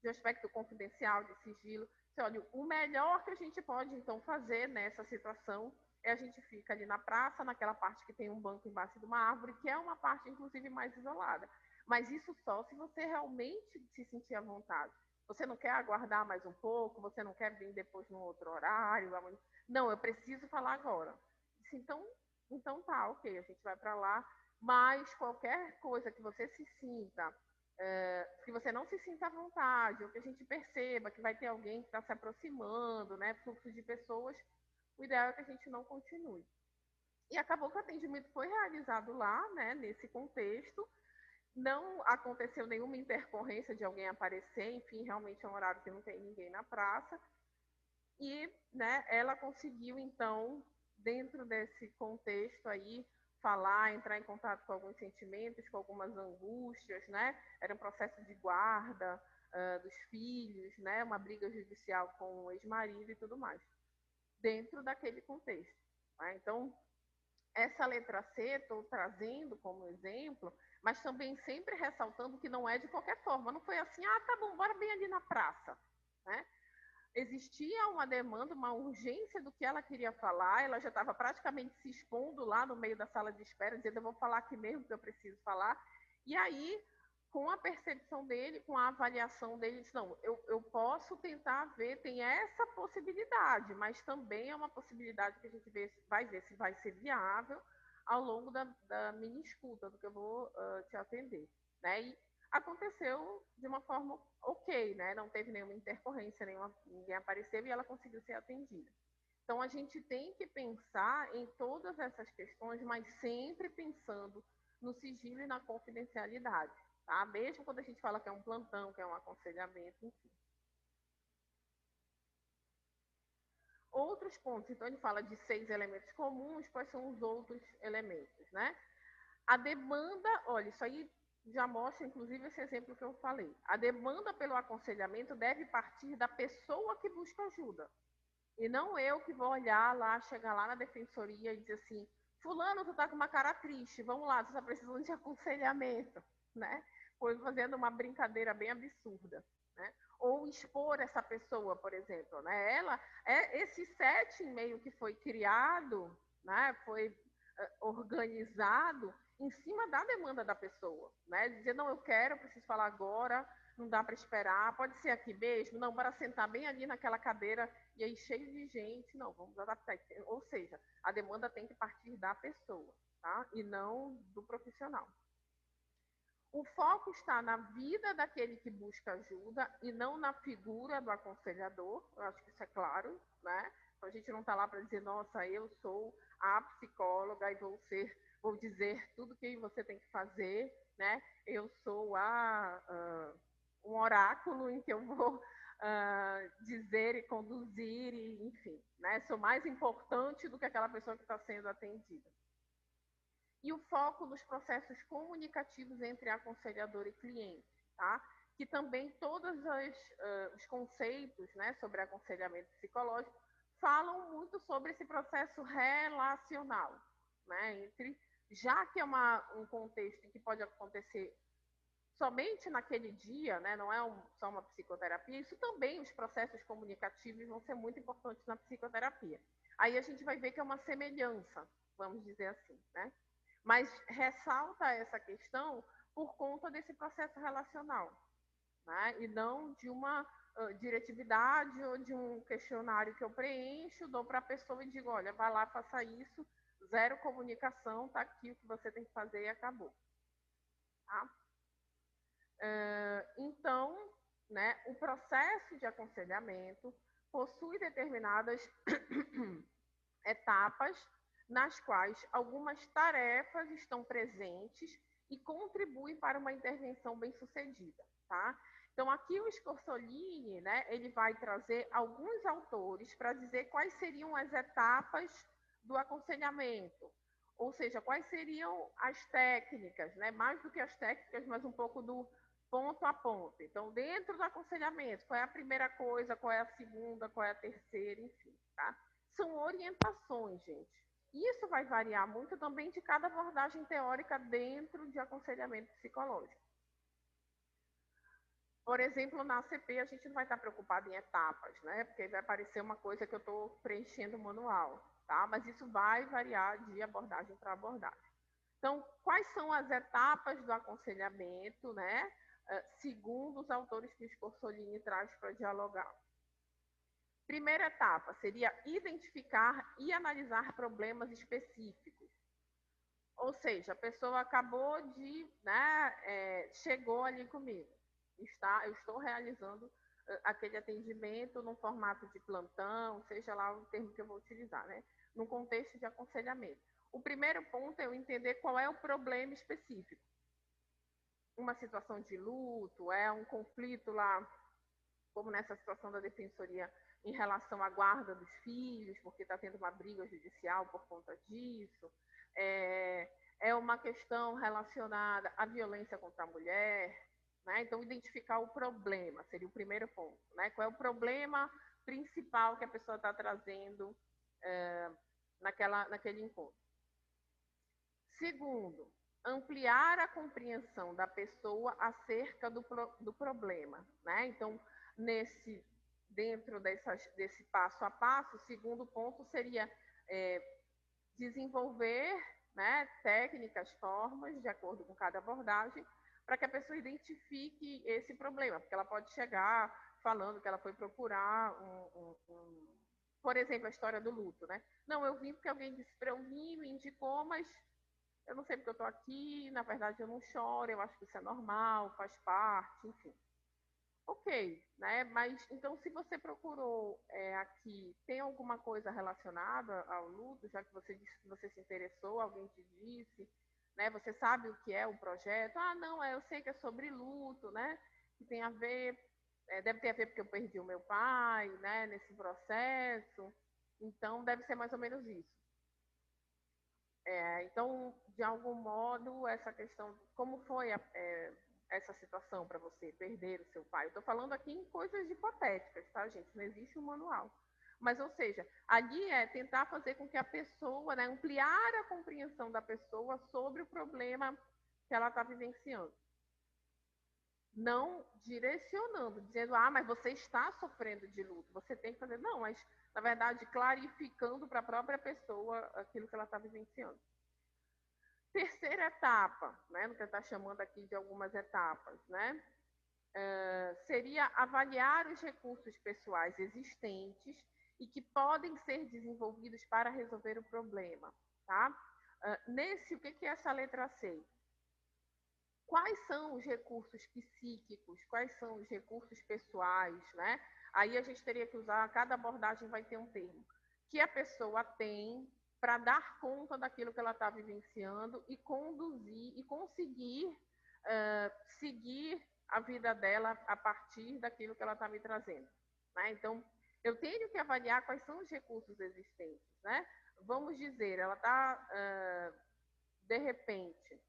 aspecto confidencial, de sigilo. Então, olha, o melhor que a gente pode, então, fazer nessa situação a gente fica ali na praça, naquela parte que tem um banco embaixo de uma árvore, que é uma parte, inclusive, mais isolada. Mas isso só se você realmente se sentir à vontade. Você não quer aguardar mais um pouco, você não quer vir depois num outro horário. Não, eu preciso falar agora. Então tá, ok, a gente vai para lá, mas qualquer coisa que você se sinta, que você não se sinta à vontade, ou que a gente perceba que vai ter alguém que está se aproximando, né, fluxo de pessoas, o ideal é que a gente não continue. E acabou que o atendimento foi realizado lá, né, nesse contexto, não aconteceu nenhuma intercorrência de alguém aparecer, enfim, realmente é um horário que não tem ninguém na praça, e, né, ela conseguiu, então, dentro desse contexto aí, falar, entrar em contato com alguns sentimentos, com algumas angústias, né? Era um processo de guarda dos filhos, né? Uma briga judicial com o ex-marido e tudo mais, dentro daquele contexto. Né? Então, essa letra C estou trazendo como exemplo, mas também sempre ressaltando que não é de qualquer forma. Não foi assim, tá bom, bora bem ali na praça, né? Existia uma demanda, uma urgência do que ela queria falar, ela já estava praticamente se expondo lá no meio da sala de espera, dizendo, eu vou falar aqui mesmo que eu preciso falar. E aí, com a percepção dele, com a avaliação dele, disse, não, eu posso tentar ver, tem essa possibilidade, mas também é uma possibilidade que a gente vai ver se vai ser viável ao longo da minha escuta, do que eu vou te atender. Né? E aconteceu de uma forma ok, né? Não teve nenhuma intercorrência, ninguém apareceu e ela conseguiu ser atendida. Então, a gente tem que pensar em todas essas questões, mas sempre pensando no sigilo e na confidencialidade, tá? Mesmo quando a gente fala que é um plantão, que é um aconselhamento, enfim. Outros pontos, então ele fala de 6 elementos comuns, quais são os outros elementos, né? A demanda, olha, isso aí já mostra, inclusive, esse exemplo que eu falei. A demanda pelo aconselhamento deve partir da pessoa que busca ajuda. E não eu que vou olhar lá, chegar lá na defensoria e dizer assim, fulano, tu tá com uma cara triste, vamos lá, tu tá precisando de aconselhamento, né? Foi fazendo uma brincadeira bem absurda, né? Ou expor essa pessoa, por exemplo, né? Esse setting meio que foi criado, né? Foi organizado em cima da demanda da pessoa, né? Dizer, não, eu quero, eu preciso falar agora, não dá para esperar, pode ser aqui mesmo, não, para sentar bem ali naquela cadeira e aí cheio de gente, não, vamos adaptar. Ou seja, a demanda tem que partir da pessoa, tá? E não do profissional. O foco está na vida daquele que busca ajuda e não na figura do aconselhador, eu acho que isso é claro, né? Então, a gente não está lá para dizer, nossa, eu sou a psicóloga e vou dizer tudo que você tem que fazer, né? Eu sou um oráculo em que eu vou dizer e conduzir, e, enfim, né? Sou mais importante do que aquela pessoa que está sendo atendida. E o foco nos processos comunicativos entre aconselhador e cliente, tá? Que também todos os conceitos, né, sobre aconselhamento psicológico falam muito sobre esse processo relacional, né? Já que é um contexto que pode acontecer somente naquele dia, né, não é só uma psicoterapia, isso também, os processos comunicativos vão ser muito importantes na psicoterapia. Aí a gente vai ver que é uma semelhança, vamos dizer assim, né? Mas ressalta essa questão por conta desse processo relacional, né? E não de uma diretividade ou de um questionário que eu preencho, dou para a pessoa e digo, olha, vai lá, faça isso, zero comunicação, tá aqui o que você tem que fazer e acabou. Tá? Então, né, o processo de aconselhamento possui determinadas etapas nas quais algumas tarefas estão presentes e contribuem para uma intervenção bem-sucedida, tá? Então, aqui o Scorsolini, né, ele vai trazer alguns autores para dizer quais seriam as etapas do aconselhamento, ou seja, quais seriam as técnicas, né, mais do que as técnicas, mas um pouco do ponto a ponto. Então, dentro do aconselhamento, qual é a primeira coisa, qual é a segunda, qual é a terceira, enfim, tá? São orientações, gente. Isso vai variar muito também de cada abordagem teórica dentro de aconselhamento psicológico. Por exemplo, na ACP, a gente não vai estar preocupado em etapas, né? Porque vai aparecer uma coisa que eu estou preenchendo o manual, tá? Mas isso vai variar de abordagem para abordagem. Então, quais são as etapas do aconselhamento, né? Segundo os autores que o Scorsolini traz para dialogar. Primeira etapa seria identificar e analisar problemas específicos. Ou seja, a pessoa acabou de, né, chegou ali comigo. Eu estou realizando aquele atendimento num formato de plantão, seja lá o termo que eu vou utilizar, né? Num contexto de aconselhamento. O primeiro ponto é eu entender qual é o problema específico. Uma situação de luto, é um conflito lá, como nessa situação da defensoria em relação à guarda dos filhos, porque está tendo uma briga judicial por conta disso. É uma questão relacionada à violência contra a mulher, né? Então, identificar o problema seria o primeiro ponto, né? Qual é o problema principal que a pessoa está trazendo naquele encontro. Segundo, ampliar a compreensão da pessoa acerca do problema, né? Então, dentro desse passo a passo, o segundo ponto seria desenvolver, né, técnicas, formas, de acordo com cada abordagem, para que a pessoa identifique esse problema, porque ela pode chegar falando que ela foi procurar por exemplo, a história do luto, né? Não, eu vim porque alguém disse para eu vir, me indicou, mas eu não sei porque eu estou aqui, na verdade eu não choro, eu acho que isso é normal, faz parte, enfim. Ok, né? Mas então, se você procurou aqui, tem alguma coisa relacionada ao luto, já que você disse que você se interessou, alguém te disse, né? Você sabe o que é o projeto? Ah, não, eu sei que é sobre luto, né? Que tem a ver, deve ter a ver porque eu perdi o meu pai, né? Nesse processo. Então, deve ser mais ou menos isso. Então, de algum modo, essa questão, como foi essa situação para você, perder o seu pai? Eu estou falando aqui em coisas hipotéticas, tá, gente? Não existe um manual. Mas, ou seja, ali é tentar fazer com que a pessoa, né, ampliar a compreensão da pessoa sobre o problema que ela está vivenciando. Não direcionando, dizendo, ah, mas você está sofrendo de luto. Você tem que fazer, não, mas, na verdade, clarificando para a própria pessoa aquilo que ela está vivenciando. Terceira etapa, né, no que está chamando aqui de algumas etapas, né, seria avaliar os recursos pessoais existentes e que podem ser desenvolvidos para resolver o problema, tá? O que é essa letra C? Quais são os recursos psíquicos, quais são os recursos pessoais, né? Aí a gente teria que usar, cada abordagem vai ter um termo, que a pessoa tem para dar conta daquilo que ela está vivenciando e conduzir e conseguir seguir a vida dela a partir daquilo que ela está me trazendo. Né? Então, eu tenho que avaliar quais são os recursos existentes. Né? Vamos dizer, ela está, de repente,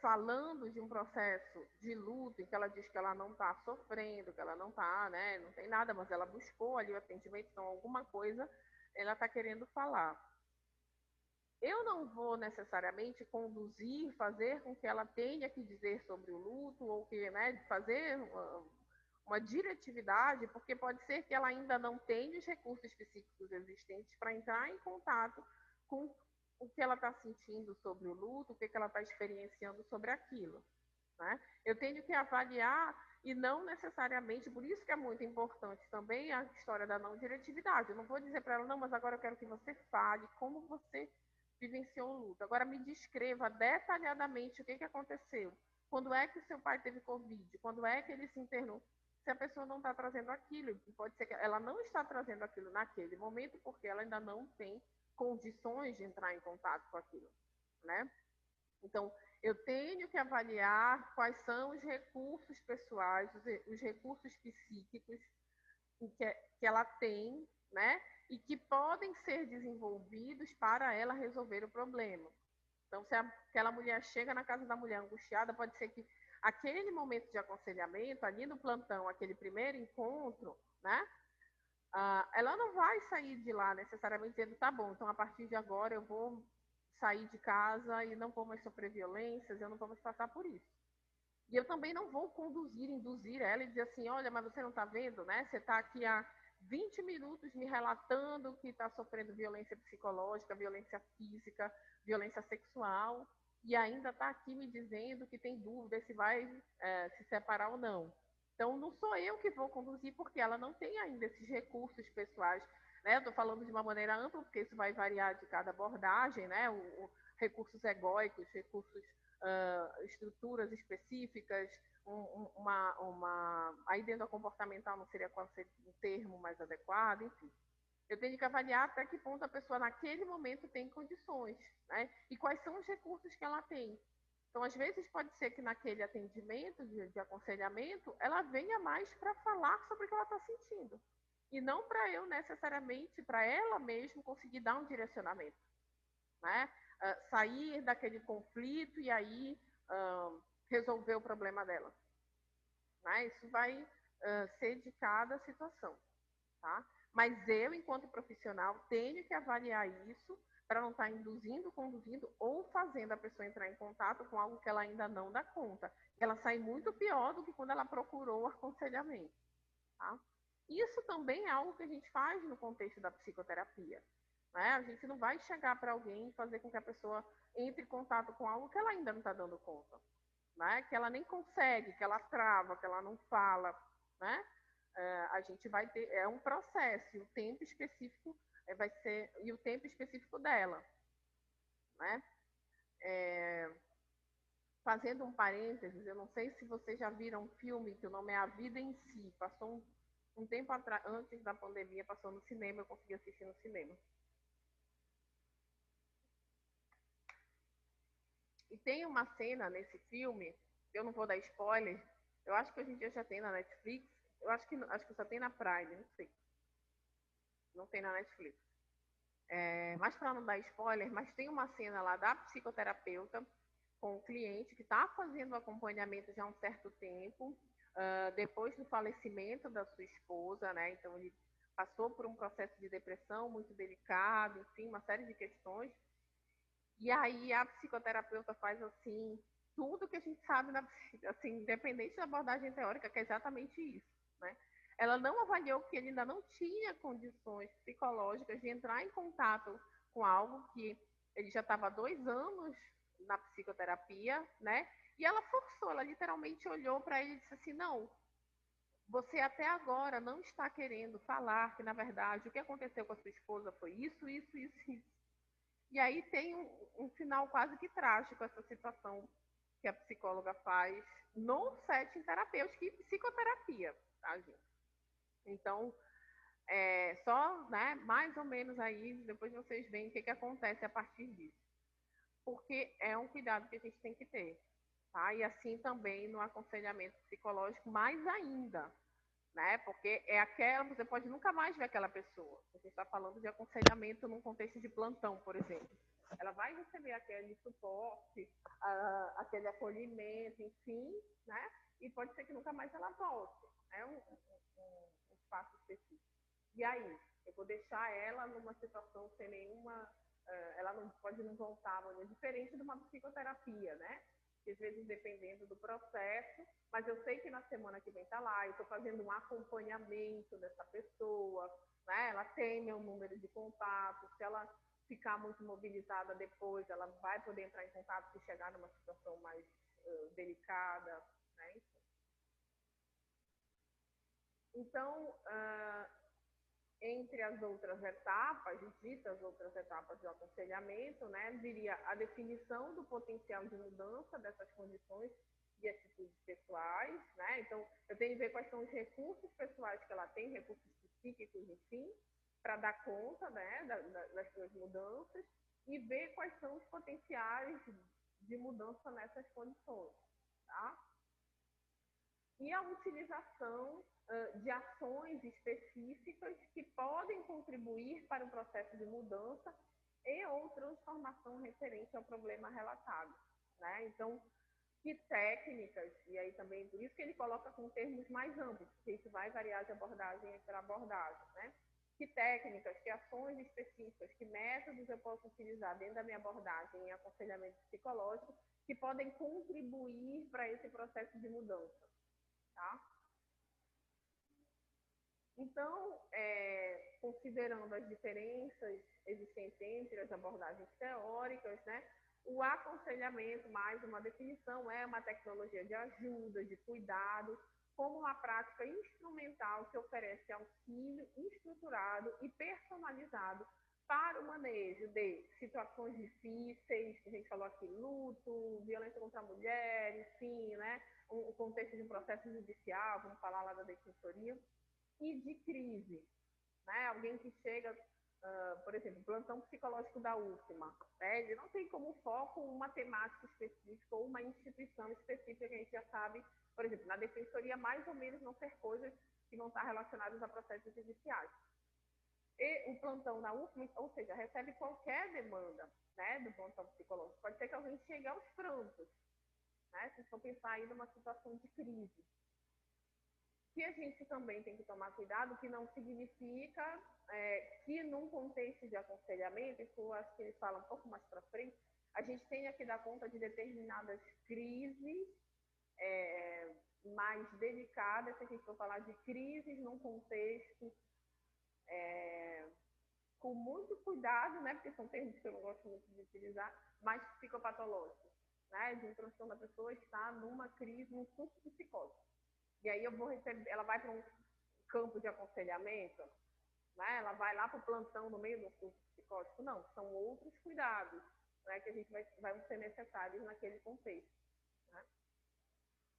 falando de um processo de luto, em que ela diz que ela não está sofrendo, que ela não está, né, não tem nada, mas ela buscou ali o atendimento, então alguma coisa ela está querendo falar. Eu não vou necessariamente conduzir, fazer com que ela tenha que dizer sobre o luto, ou que, né, fazer uma diretividade, porque pode ser que ela ainda não tenha os recursos psíquicos existentes para entrar em contato com o que ela está sentindo sobre o luto, o que ela está experienciando sobre aquilo. Né? Eu tenho que avaliar e não necessariamente, por isso que é muito importante também a história da não diretividade. Eu não vou dizer para ela, não, mas agora eu quero que você fale como você vivenciou o luto. Agora me descreva detalhadamente o que aconteceu. Quando é que seu pai teve Covid? Quando é que ele se internou? Se a pessoa não está trazendo aquilo, pode ser que ela não está trazendo aquilo naquele momento, porque ela ainda não tem condições de entrar em contato com aquilo, né? Então, eu tenho que avaliar quais são os recursos pessoais, os recursos psíquicos que ela tem, né? E que podem ser desenvolvidos para ela resolver o problema. Então, se aquela mulher chega na casa da mulher angustiada, pode ser que aquele momento de aconselhamento, ali no plantão, aquele primeiro encontro, né? Ela não vai sair de lá necessariamente dizendo, tá bom, então a partir de agora eu vou sair de casa e não vou mais sofrer violências, eu não vou mais passar por isso. E eu também não vou conduzir, induzir ela e dizer assim, olha, mas você não está vendo, né? Você está aqui há 20 minutos me relatando que está sofrendo violência psicológica, violência física, violência sexual, e ainda está aqui me dizendo que tem dúvida se vai se separar ou não. Então, não sou eu que vou conduzir, porque ela não tem ainda esses recursos pessoais. Né? Eu estou falando de uma maneira ampla, porque isso vai variar de cada abordagem, né? Recursos egóicos, recursos estruturas específicas, aí dentro da comportamental não seria qual seria um termo mais adequado, enfim. Eu tenho que avaliar até que ponto a pessoa naquele momento tem condições, né? E quais são os recursos que ela tem. Então, às vezes, pode ser que naquele atendimento de aconselhamento, ela venha mais para falar sobre o que ela está sentindo. E não para eu, necessariamente, para ela mesma conseguir dar um direcionamento. Né? Sair daquele conflito e aí resolver o problema dela. Né? Isso vai ser de cada situação. Tá? Mas eu, enquanto profissional, tenho que avaliar isso para não estar induzindo, conduzindo ou fazendo a pessoa entrar em contato com algo que ela ainda não dá conta. Ela sai muito pior do que quando ela procurou aconselhamento. Tá? Isso também é algo que a gente faz no contexto da psicoterapia. Né? A gente não vai chegar para alguém e fazer com que a pessoa entre em contato com algo que ela ainda não está dando conta. Né? Que ela nem consegue, que ela trava, que ela não fala. Né? A gente vai ter, é um processo, e o tempo específico vai ser, e o tempo específico dela. né? É, fazendo um parênteses, eu não sei se vocês já viram um filme que o nome é A Vida em Si. Passou um tempo atrás, antes da pandemia, passou no cinema, eu consegui assistir no cinema. E tem uma cena nesse filme, eu não vou dar spoiler, eu acho que hoje em dia já tem na Netflix, eu acho que só tem na Prime, não sei. Não tem na Netflix. Mas para não dar spoiler, mas tem uma cena lá da psicoterapeuta com o cliente que está fazendo o acompanhamento já há um certo tempo, depois do falecimento da sua esposa, né? Então ele passou por um processo de depressão muito delicado, enfim, uma série de questões. E aí a psicoterapeuta faz assim tudo que a gente sabe, assim, independente da abordagem teórica, que é exatamente isso, né? Ela não avaliou que ele ainda não tinha condições psicológicas de entrar em contato com algo que ele já estava há 2 anos na psicoterapia, né? E ela forçou, ela literalmente olhou para ele e disse assim, não, você até agora não está querendo falar que, na verdade, o que aconteceu com a sua esposa foi isso, isso, isso, isso. E aí tem um final quase que trágico essa situação que a psicóloga faz no setting terapêutico e psicoterapia, tá, gente? Então, só, né, mais ou menos aí, depois vocês veem o que acontece a partir disso. Porque é um cuidado que a gente tem que ter, tá? E assim também no aconselhamento psicológico, mais ainda, né? Porque é aquela, você pode nunca mais ver aquela pessoa. A gente está falando de aconselhamento num contexto de plantão, por exemplo. Ela vai receber aquele suporte, aquele acolhimento, enfim, né? E pode ser que nunca mais ela volte. É um espaço específico. E aí, eu vou deixar ela numa situação sem nenhuma, ela não pode não voltar, é diferente de uma psicoterapia, né? Às vezes dependendo do processo, mas eu sei que na semana que vem está lá, eu estou fazendo um acompanhamento dessa pessoa, né? Ela tem meu número de contato, se ela ficar muito mobilizada depois, ela vai poder entrar em contato se chegar numa situação mais delicada, né? Então, entre as outras etapas, ditas outras etapas do aconselhamento, né, viria a definição do potencial de mudança dessas condições e atitudes pessoais, né? Então, eu tenho que ver quais são os recursos pessoais que ela tem, recursos psíquicos, enfim, para dar conta, né, das suas mudanças e ver quais são os potenciais de mudança nessas condições, tá? E a utilização de ações específicas que podem contribuir para o processo de mudança e ou transformação referente ao problema relatado, né? Então, que técnicas, e aí também por isso que ele coloca com termos mais amplos, porque isso vai variar de abordagem para abordagem, né? Que técnicas, que ações específicas, que métodos eu posso utilizar dentro da minha abordagem em aconselhamento psicológico que podem contribuir para esse processo de mudança, tá? Então, considerando as diferenças existentes entre as abordagens teóricas, né, o aconselhamento, mais uma definição, é uma tecnologia de ajuda, de cuidado, como uma prática instrumental que oferece auxílio estruturado e personalizado para o manejo de situações difíceis, a gente falou aqui, luto, violência contra a mulher, enfim, né, o contexto de um processo judicial, vamos falar lá da defensoria, e de crise, né? Alguém que chega, por exemplo, plantão psicológico da UFMA, né? Ele não tem como foco uma temática específica ou uma instituição específica que a gente já sabe, por exemplo, na defensoria mais ou menos não ser coisas que vão estar relacionadas a processos judiciais. E o plantão da UFMA, ou seja, recebe qualquer demanda, né, do plantão psicológico. Pode ser que alguém chegue aos prantos, né, se for pensar aí numa situação de crise. Que a gente também tem que tomar cuidado, que não significa que num contexto de aconselhamento, isso eu acho que ele fala um pouco mais para frente, a gente tenha que dar conta de determinadas crises mais delicadas, se a gente for falar de crises num contexto com muito cuidado, né, porque são termos que eu não gosto muito de utilizar, mas psicopatológicos, né, de um transtorno da pessoa estar numa crise, num surto psicótico. E aí eu vou receber, ela vai para um campo de aconselhamento, né? Ela vai lá para o plantão no meio do curso psicótico. Não, são outros cuidados. né, que a gente vai ser necessários naquele contexto. Né?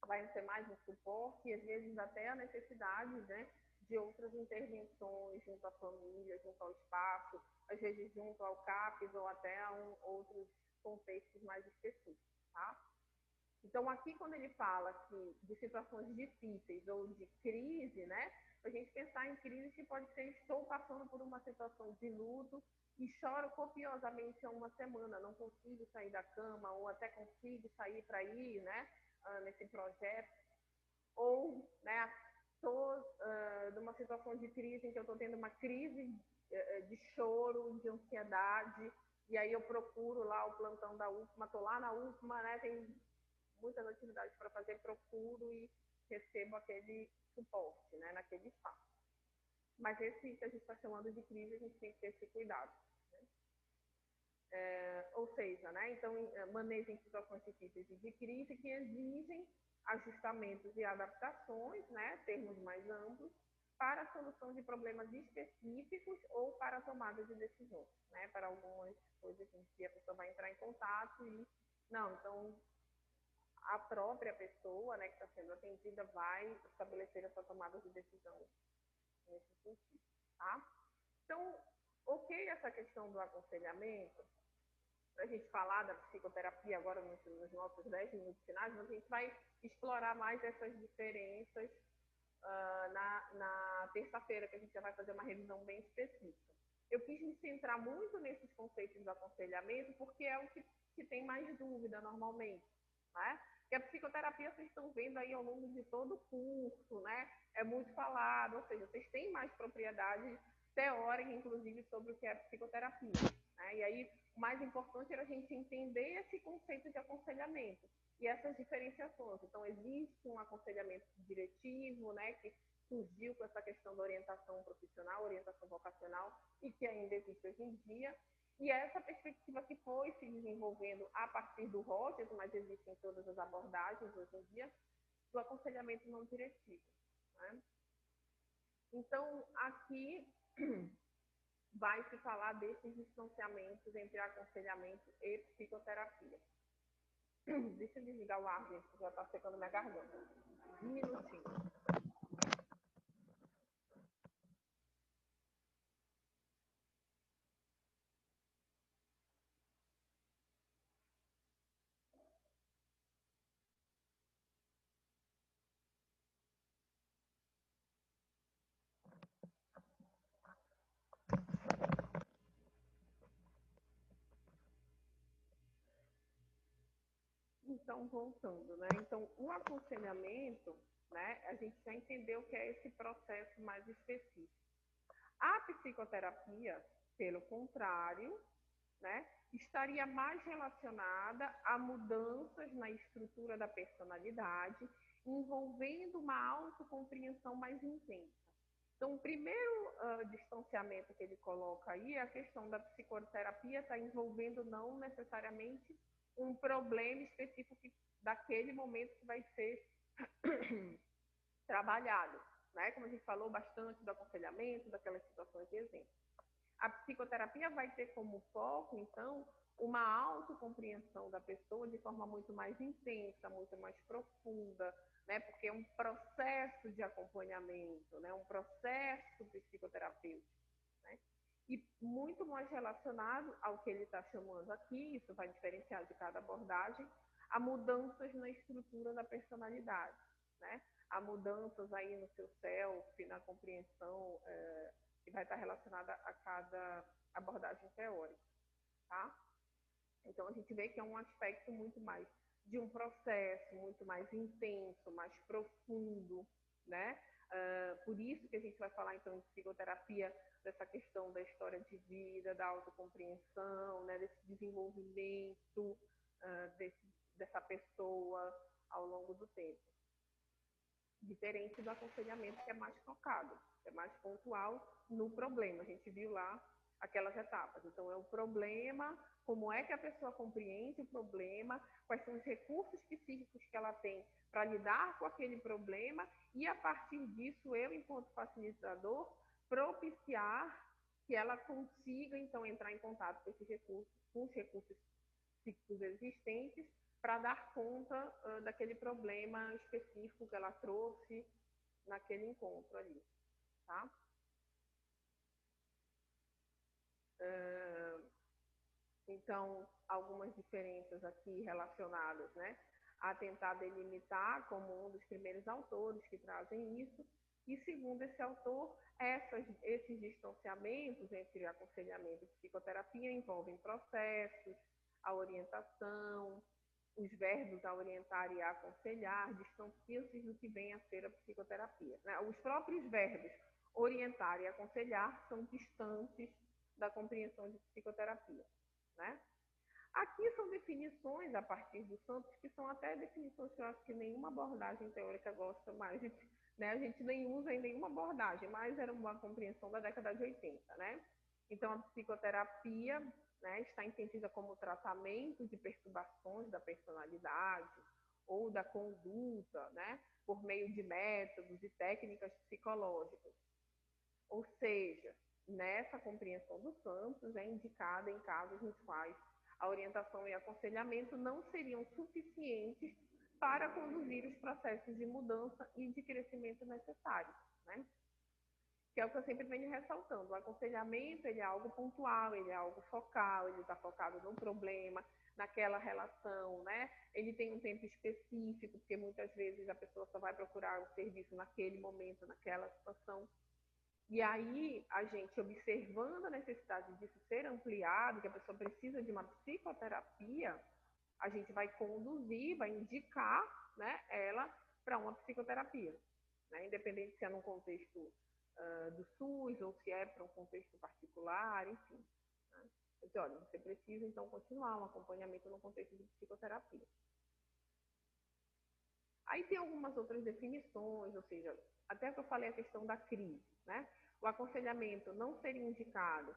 Vai ser mais um suporte e às vezes até a necessidade, né, de outras intervenções junto à família, junto ao espaço, às vezes junto ao CAPES ou até a outros contextos mais específicos. Tá? Então, aqui, quando ele fala que de situações difíceis ou de crise, né, a gente pensar em crise que pode ser: estou passando por uma situação de luto e choro copiosamente há uma semana, não consigo sair da cama, ou até consigo sair para ir, né, nesse projeto, ou, né, estou numa situação de crise em que eu estou tendo uma crise de choro, de ansiedade, e aí eu procuro lá o plantão da UFMA, estou lá na UFMA, né, tem muitas atividades para fazer, procuro e recebo aquele suporte, né, naquele espaço. Mas esse que a gente está chamando de crise, a gente tem que ter esse cuidado. Né? Ou seja, né, então, manejo em situações difíceis e de crise que exigem ajustamentos e adaptações, né, termos mais amplos, para a solução de problemas específicos ou para a tomada de decisões, né, para algumas coisas em que a pessoa vai entrar em contato e, não, então, a própria pessoa, né, que está sendo atendida vai estabelecer essa tomada de decisão nesse sentido, tá? Então, ok essa questão do aconselhamento, para a gente falar da psicoterapia agora nos nossos 10 minutos finais, mas a gente vai explorar mais essas diferenças na terça-feira, que a gente já vai fazer uma revisão bem específica. Eu quis me centrar muito nesses conceitos do aconselhamento, porque é o que tem mais dúvida normalmente, né? Que a psicoterapia vocês estão vendo aí ao longo de todo o curso, né? É muito falado, ou seja, vocês têm mais propriedade teórica, inclusive, sobre o que é psicoterapia. Né? E aí, o mais importante era a gente entender esse conceito de aconselhamento e essas diferenciações. Então, existe um aconselhamento diretivo, né, que surgiu com essa questão da orientação profissional, orientação vocacional, e que ainda existe hoje em dia. E essa perspectiva que foi se desenvolvendo a partir do Rogers, mas existem todas as abordagens hoje em dia, do aconselhamento não diretivo. Né? Então, aqui vai se falar desses distanciamentos entre aconselhamento e psicoterapia. Deixa eu desligar o ar, gente, que já está secando minha garganta. Um minutinho. Então, voltando, né? Então, o aconselhamento, né, a gente já entendeu que é esse processo mais específico. A psicoterapia, pelo contrário, né, estaria mais relacionada a mudanças na estrutura da personalidade, envolvendo uma autocompreensão mais intensa. Então, o primeiro distanciamento que ele coloca aí é a questão da psicoterapia está envolvendo não necessariamente um problema específico daquele momento que vai ser trabalhado, né? Como a gente falou bastante do aconselhamento, daquelas situações de exemplo. A psicoterapia vai ter como foco, então, uma autocompreensão da pessoa de forma muito mais intensa, muito mais profunda, né? Porque é um processo de acompanhamento, né? Um processo psicoterapêutico, né? E muito mais relacionado ao que ele está chamando aqui, isso vai diferenciar de cada abordagem, a mudanças na estrutura da personalidade, né? Há mudanças aí no seu self, na compreensão, que vai estar relacionada a cada abordagem teórica, tá? Então, a gente vê que é um aspecto muito mais de um processo, muito mais intenso, mais profundo, né? Por isso que a gente vai falar, então, de psicoterapia, dessa questão da história de vida, da autocompreensão, né? Desse desenvolvimento dessa pessoa ao longo do tempo. Diferente do aconselhamento, que é mais focado, é mais pontual no problema. A gente viu lá aquelas etapas. Então, é o problema, como é que a pessoa compreende o problema, quais são os recursos psíquicos que ela tem para lidar com aquele problema e, a partir disso, eu, enquanto facilitador, propiciar que ela consiga, então, entrar em contato com esses recursos, com os recursos psíquicos existentes para dar conta daquele problema específico que ela trouxe naquele encontro ali, tá? Então, algumas diferenças aqui relacionadas, né, a tentar delimitar como um dos primeiros autores que trazem isso, e segundo esse autor, esses distanciamentos entre aconselhamento e psicoterapia envolvem processos, a orientação, os verbos a orientar e a aconselhar distanciam-se do que vem a ser a psicoterapia, né? Os próprios verbos orientar e aconselhar são distantes da compreensão de psicoterapia, né? Aqui são definições a partir do Santos, que são até definições que eu acho que nenhuma abordagem teórica gosta mais, né? A gente nem usa em nenhuma abordagem, mas era uma compreensão da década de 80, né? Então, a psicoterapia, né, está entendida como tratamento de perturbações da personalidade ou da conduta, né, por meio de métodos e técnicas psicológicas. Ou seja, nessa compreensão do Santos é indicada em casos nos quais a orientação e aconselhamento não seriam suficientes para conduzir os processos de mudança e de crescimento necessários, né? Que é o que eu sempre venho ressaltando. O aconselhamento, ele é algo pontual, ele é algo focal, ele está focado no problema, naquela relação, né? Ele tem um tempo específico, porque muitas vezes a pessoa só vai procurar o serviço naquele momento, naquela situação. E aí, a gente observando a necessidade disso ser ampliado, que a pessoa precisa de uma psicoterapia, a gente vai conduzir, vai indicar, né, ela para uma psicoterapia, né, independente se é num contexto do SUS ou se é para um contexto particular, enfim. Né. Então, olha, você precisa, então, continuar um acompanhamento no contexto de psicoterapia. Aí tem algumas outras definições, ou seja, até que eu falei a questão da crise, né? O aconselhamento não seria indicado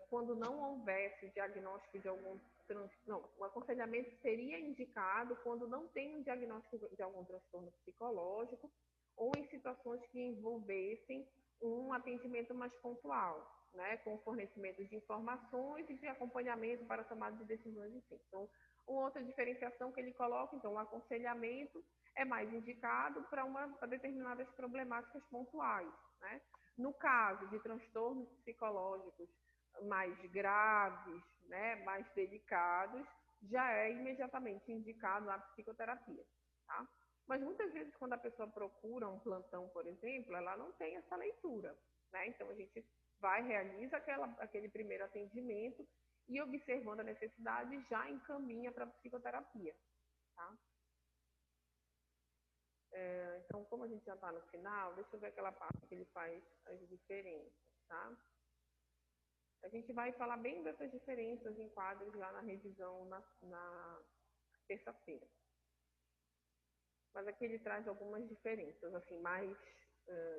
quando não houvesse diagnóstico de algum transtorno. O aconselhamento seria indicado quando não tem um diagnóstico de algum transtorno psicológico ou em situações que envolvessem um atendimento mais pontual, né, com fornecimento de informações e de acompanhamento para tomada de decisões, enfim. Então, uma outra diferenciação que ele coloca, então, o aconselhamento é mais indicado para determinadas problemáticas pontuais, né? No caso de transtornos psicológicos mais graves, né, mais delicados, já é imediatamente indicado a psicoterapia, tá? Mas muitas vezes quando a pessoa procura um plantão, por exemplo, ela não tem essa leitura, né? Então a gente vai, realiza aquele primeiro atendimento e observando a necessidade já encaminha para a psicoterapia, tá? Então, como a gente já está no final, deixa eu ver aquela parte que ele faz as diferenças, tá? A gente vai falar bem dessas diferenças em quadros lá na revisão na terça-feira. Mas aqui ele traz algumas diferenças, assim, mais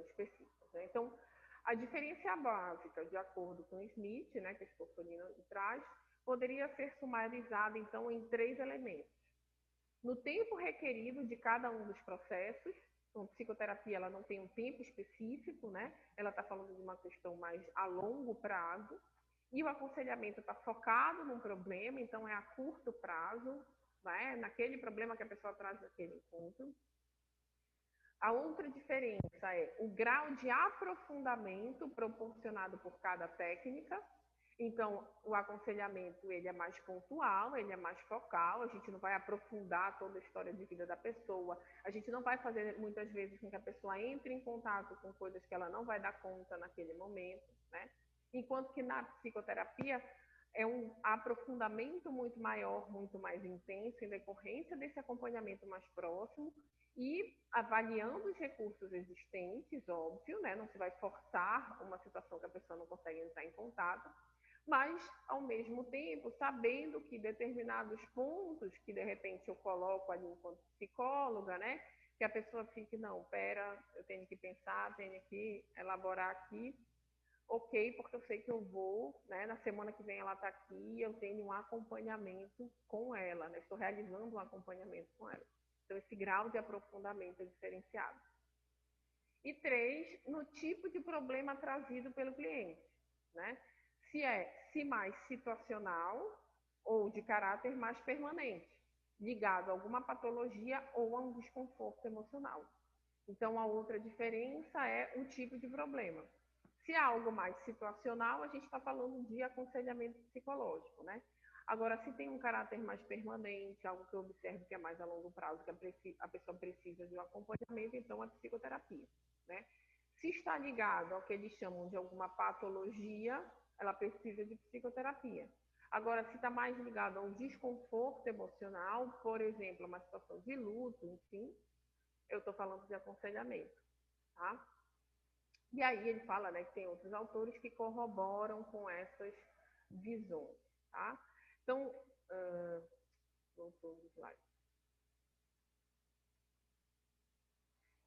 específicas, né? Então, a diferença básica, de acordo com Smith, né, que a Sportolino traz, poderia ser sumarizada, então, em 3 elementos. No tempo requerido de cada um dos processos, então, psicoterapia ela não tem um tempo específico, né? Ela está falando de uma questão mais a longo prazo, e o aconselhamento está focado num problema, então é a curto prazo, né? Naquele problema que a pessoa traz naquele encontro. A outra diferença é o grau de aprofundamento proporcionado por cada técnica. Então, o aconselhamento ele é mais pontual, ele é mais focal, a gente não vai aprofundar toda a história de vida da pessoa, a gente não vai fazer muitas vezes com que a pessoa entre em contato com coisas que ela não vai dar conta naquele momento, né? Enquanto que na psicoterapia é um aprofundamento muito maior, muito mais intenso, em decorrência desse acompanhamento mais próximo e avaliando os recursos existentes, óbvio, né? Não se vai forçar uma situação que a pessoa não consegue entrar em contato, mas, ao mesmo tempo, sabendo que determinados pontos que, de repente, eu coloco ali enquanto psicóloga, né? Que a pessoa fique, não, pera, eu tenho que pensar, tenho que elaborar aqui, ok, porque eu sei que eu vou, né? Na semana que vem ela está aqui, eu tenho um acompanhamento com ela, né? Estou realizando um acompanhamento com ela. Então, esse grau de aprofundamento é diferenciado. E 3, no tipo de problema trazido pelo cliente, né? Se mais situacional, ou de caráter mais permanente, ligado a alguma patologia ou a um desconforto emocional. Então, a outra diferença é o tipo de problema. Se é algo mais situacional, a gente está falando de aconselhamento psicológico, né? Agora, se tem um caráter mais permanente, algo que eu observo que é mais a longo prazo, que a pessoa precisa de um acompanhamento, então é psicoterapia, né? Se está ligado ao que eles chamam de alguma patologia, ela precisa de psicoterapia. Agora, se está mais ligado a um desconforto emocional, por exemplo, uma situação de luto, enfim, eu estou falando de aconselhamento, tá? E aí ele fala, né, que tem outros autores que corroboram com essas visões, tá? Então, voltou o slide.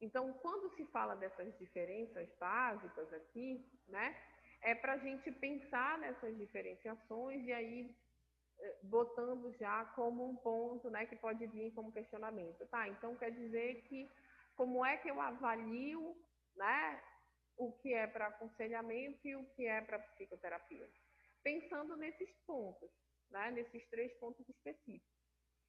Então, quando se fala dessas diferenças básicas aqui, né, é para a gente pensar nessas diferenciações e aí botando já como um ponto, né, que pode vir como questionamento. Tá, então quer dizer que como é que eu avalio, né, o que é para aconselhamento e o que é para psicoterapia? Pensando nesses pontos, né, nesses 3 pontos específicos.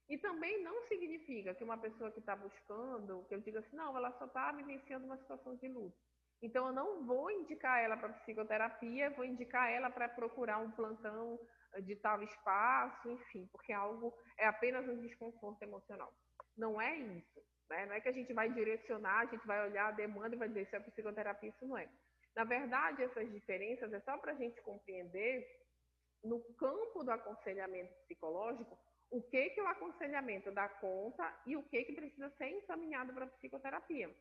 E também não significa que uma pessoa que está buscando, que eu diga assim, não, ela só está vivenciando uma situação de luto. Então, eu não vou indicar ela para psicoterapia, vou indicar ela para procurar um plantão de tal espaço, enfim, porque é apenas um desconforto emocional. Não é isso. Né? Não é que a gente vai direcionar, a gente vai olhar a demanda e vai dizer se é psicoterapia, isso não é. Na verdade, essas diferenças é só para a gente compreender no campo do aconselhamento psicológico o que o aconselhamento dá conta e o que precisa ser encaminhado para a psicoterapia,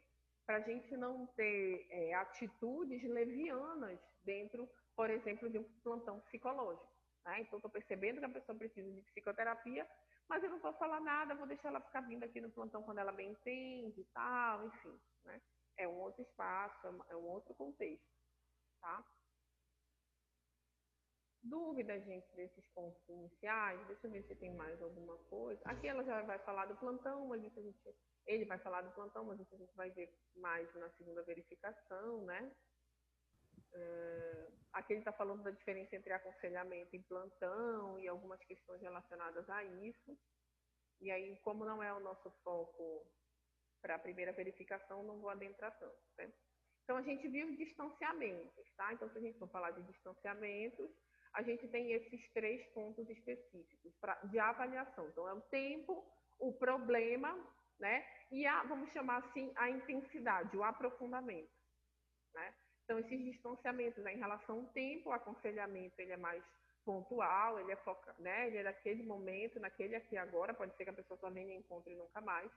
para a gente não ter atitudes levianas dentro, por exemplo, de um plantão psicológico. Né? Então, estou percebendo que a pessoa precisa de psicoterapia, mas eu não vou falar nada, vou deixar ela ficar vindo aqui no plantão quando ela bem entende e tal, enfim. Né? É um outro espaço, é um outro contexto. Tá? Dúvidas, gente, desses pontos iniciais? Deixa eu ver se tem mais alguma coisa. Aqui ela já vai falar do plantão, mas isso ele vai falar do plantão, mas isso a gente vai ver mais na segunda verificação, né? Aqui ele está falando da diferença entre aconselhamento e plantão e algumas questões relacionadas a isso. E aí, como não é o nosso foco para a primeira verificação, não vou adentrar tanto, né? Então, a gente viu distanciamentos, tá? Então, se a gente for falar de distanciamentos, a gente tem esses 3 pontos específicos de avaliação. Então, é o tempo, o problema, né? E vamos chamar assim, a intensidade, o aprofundamento, né? Então, esses distanciamentos, né, em relação ao tempo, o aconselhamento ele é mais pontual, ele é focado, né? Ele é daquele momento, naquele aqui agora, pode ser que a pessoa só venha e encontre nunca mais.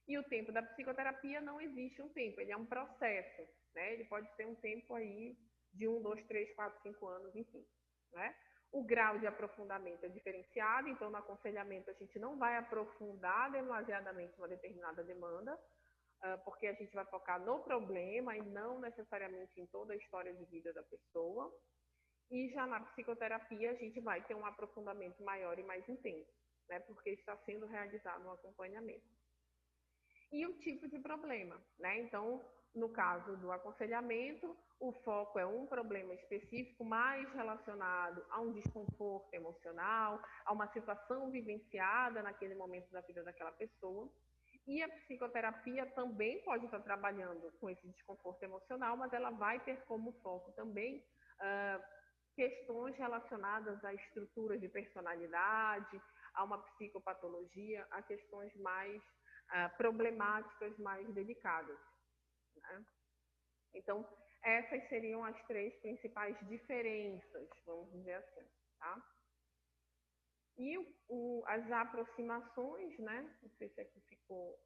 E o tempo da psicoterapia não existe um tempo, ele é um processo, né? Ele pode ser um tempo aí de 1, 2, 3, 4, 5 anos, enfim, né? O grau de aprofundamento é diferenciado, então no aconselhamento a gente não vai aprofundar demasiadamente uma determinada demanda, porque a gente vai focar no problema e não necessariamente em toda a história de vida da pessoa. E já na psicoterapia a gente vai ter um aprofundamento maior e mais intenso, né? Porque está sendo realizado um acompanhamento. E o tipo de problema, né? Então, no caso do aconselhamento, o foco é um problema específico mais relacionado a um desconforto emocional, a uma situação vivenciada naquele momento da vida daquela pessoa. E a psicoterapia também pode estar trabalhando com esse desconforto emocional, mas ela vai ter como foco também questões relacionadas a estruturas de personalidade, a uma psicopatologia, a questões mais problemáticas mais delicadas. Né? Então, essas seriam as 3 principais diferenças, vamos dizer assim. Tá? E as aproximações, né? Não sei se aqui ficou.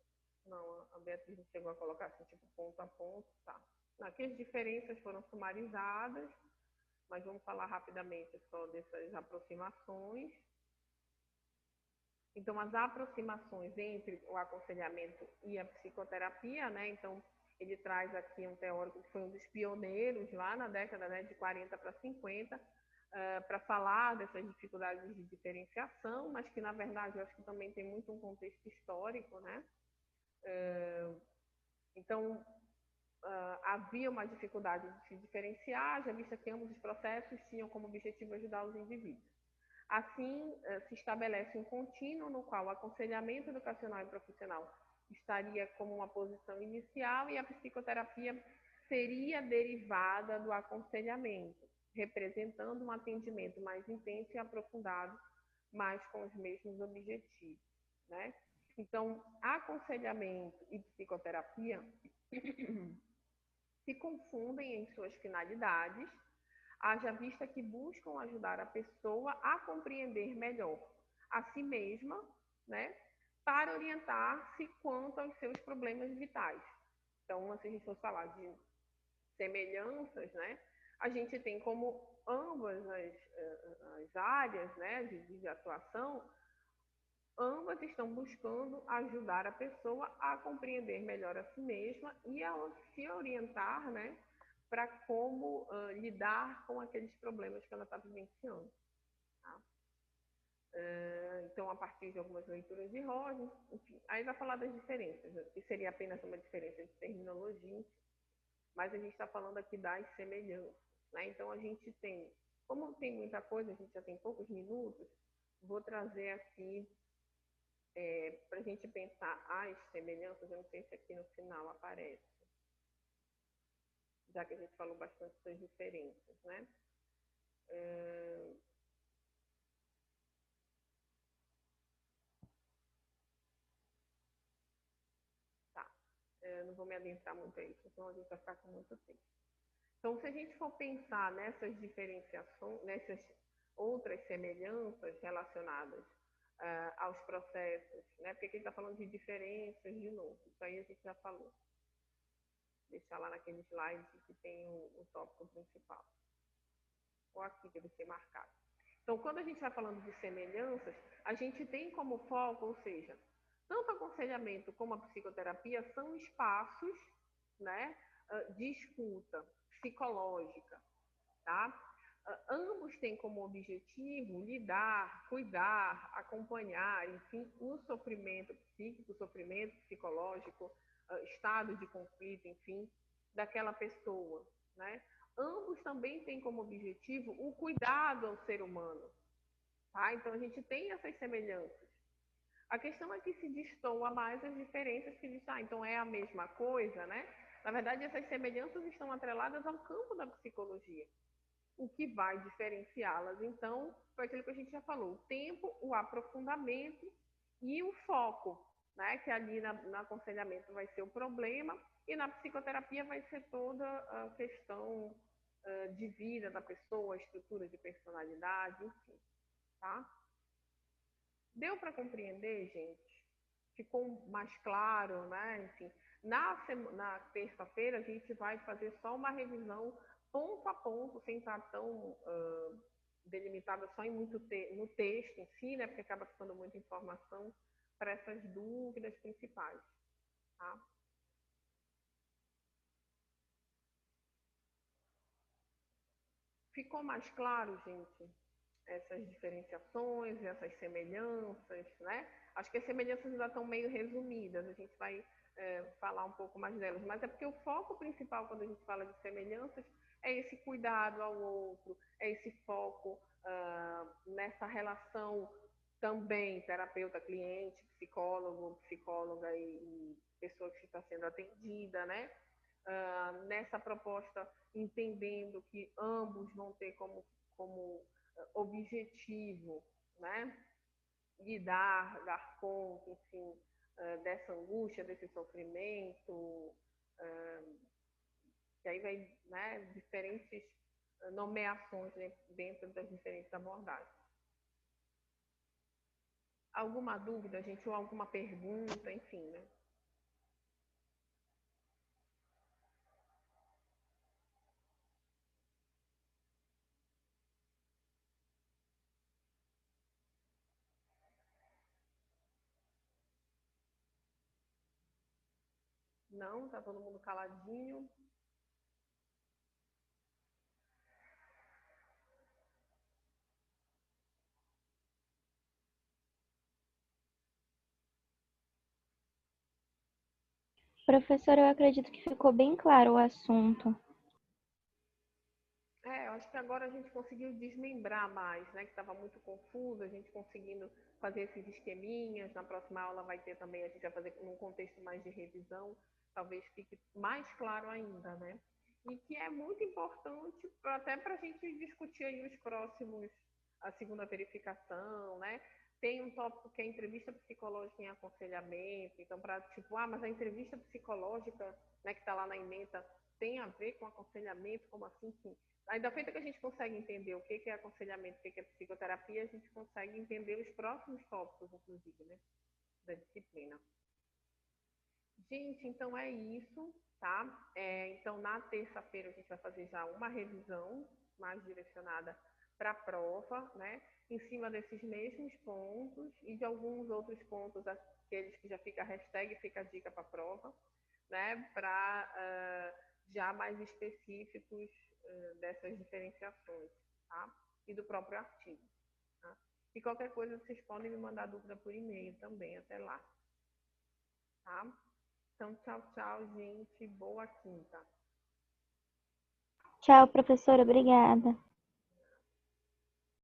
Não, a Beatriz não chegou a colocar assim, tipo, ponto a ponto. Tá. Aqui as diferenças foram sumarizadas, mas vamos falar rapidamente só dessas aproximações. Então, as aproximações entre o aconselhamento e a psicoterapia, né? Então, ele traz aqui um teórico que foi um dos pioneiros lá na década, né, de 40 para 50, para falar dessas dificuldades de diferenciação, mas que, na verdade, eu acho que também tem muito um contexto histórico, né? Então, havia uma dificuldade de se diferenciar, já visto que ambos os processos tinham como objetivo ajudar os indivíduos. Assim, se estabelece um contínuo no qual o aconselhamento educacional e profissional estaria como uma posição inicial e a psicoterapia seria derivada do aconselhamento, representando um atendimento mais intenso e aprofundado, mas com os mesmos objetivos, né? Então, aconselhamento e psicoterapia se confundem em suas finalidades, haja vista que buscam ajudar a pessoa a compreender melhor a si mesma, né, para orientar-se quanto aos seus problemas vitais. Então, se a gente for falar de semelhanças, né, a gente tem como ambas as áreas, né, de atuação, ambas estão buscando ajudar a pessoa a compreender melhor a si mesma e a se orientar, né, para como lidar com aqueles problemas que ela está vivenciando. Tá? Então, a partir de algumas leituras de Rogers, enfim, aí vai falar das diferenças, né, que seria apenas uma diferença de terminologia, mas a gente está falando aqui das semelhanças. Né? Então, a gente tem, como tem muita coisa, a gente já tem poucos minutos, vou trazer aqui para a gente pensar as semelhanças, eu não sei se aqui no final aparece, já que a gente falou bastante das diferenças, né? Tá, não vou me adentrar muito a isso, senão a gente vai ficar com muito tempo. Então, se a gente for pensar nessas diferenciações, nessas outras semelhanças relacionadas aos processos, né? Porque aqui está falando de diferenças de novo, isso aí a gente já falou. Deixar lá naquele slide que tem o tópico principal. Ou aqui deve ser marcado. Então, quando a gente vai falando de semelhanças, a gente tem como foco, ou seja, tanto o aconselhamento como a psicoterapia são espaços, né, de escuta psicológica, tá? Ambos têm como objetivo lidar, cuidar, acompanhar, enfim, o sofrimento psíquico, o sofrimento psicológico, estado de conflito, enfim, daquela pessoa, né? Ambos também têm como objetivo o cuidado ao ser humano, tá? Então a gente tem essas semelhanças. A questão é que se destoa mais as diferenças que diz, então é a mesma coisa, né? Na verdade, essas semelhanças estão atreladas ao campo da psicologia. O que vai diferenciá-las, então, foi aquilo que a gente já falou: o tempo, o aprofundamento e o foco, né? Que ali no aconselhamento vai ser o problema e na psicoterapia vai ser toda a questão de vida da pessoa, a estrutura de personalidade, enfim, tá? Deu para compreender, gente? Ficou mais claro, né? Enfim, na terça-feira a gente vai fazer só uma revisão ponto a ponto, sem estar tão delimitada só em no texto em si, né? Porque acaba ficando muita informação para essas dúvidas principais, tá? Ficou mais claro, gente, essas diferenciações, essas semelhanças, né? Acho que as semelhanças ainda estão meio resumidas, a gente vai falar um pouco mais delas, mas é porque o foco principal quando a gente fala de semelhanças é esse cuidado ao outro, é esse foco nessa relação também terapeuta-cliente, psicólogo, psicóloga e pessoa que está sendo atendida, né? Nessa proposta, entendendo que ambos vão ter como objetivo, né, dar conta, enfim, dessa angústia, desse sofrimento, que aí vai, né, diferentes nomeações dentro das diferentes abordagens. Alguma dúvida, gente, ou alguma pergunta, enfim, né? Não, tá todo mundo caladinho. Professora, eu acredito que ficou bem claro o assunto. acho que agora a gente conseguiu desmembrar mais, né? Que estava muito confuso, a gente conseguindo fazer esses esqueminhas. Na próxima aula vai ter também, a gente vai fazer num contexto mais de revisão, talvez fique mais claro ainda, né? E que é muito importante até para a gente discutir aí os próximos, a segunda verificação, né? Tem um tópico que é entrevista psicológica em aconselhamento, então para tipo, mas a entrevista psicológica, né, que está lá na ementa, tem a ver com aconselhamento, como assim? Sim. Ainda feita que a gente consegue entender o que é aconselhamento, o que é psicoterapia, a gente consegue entender os próximos tópicos, inclusive, né, da disciplina. Gente, então é isso, tá? Então, na terça-feira, a gente vai fazer já uma revisão mais direcionada para a prova, né? Em cima desses mesmos pontos e de alguns outros pontos, aqueles que já fica a hashtag, fica a dica para a prova, né? Para já mais específicos dessas diferenciações, tá? E do próprio artigo, tá? E qualquer coisa, vocês podem me mandar dúvida por e-mail também, até lá, tá? Então, tchau, tchau, gente. Boa quinta. Tchau, professora. Obrigada.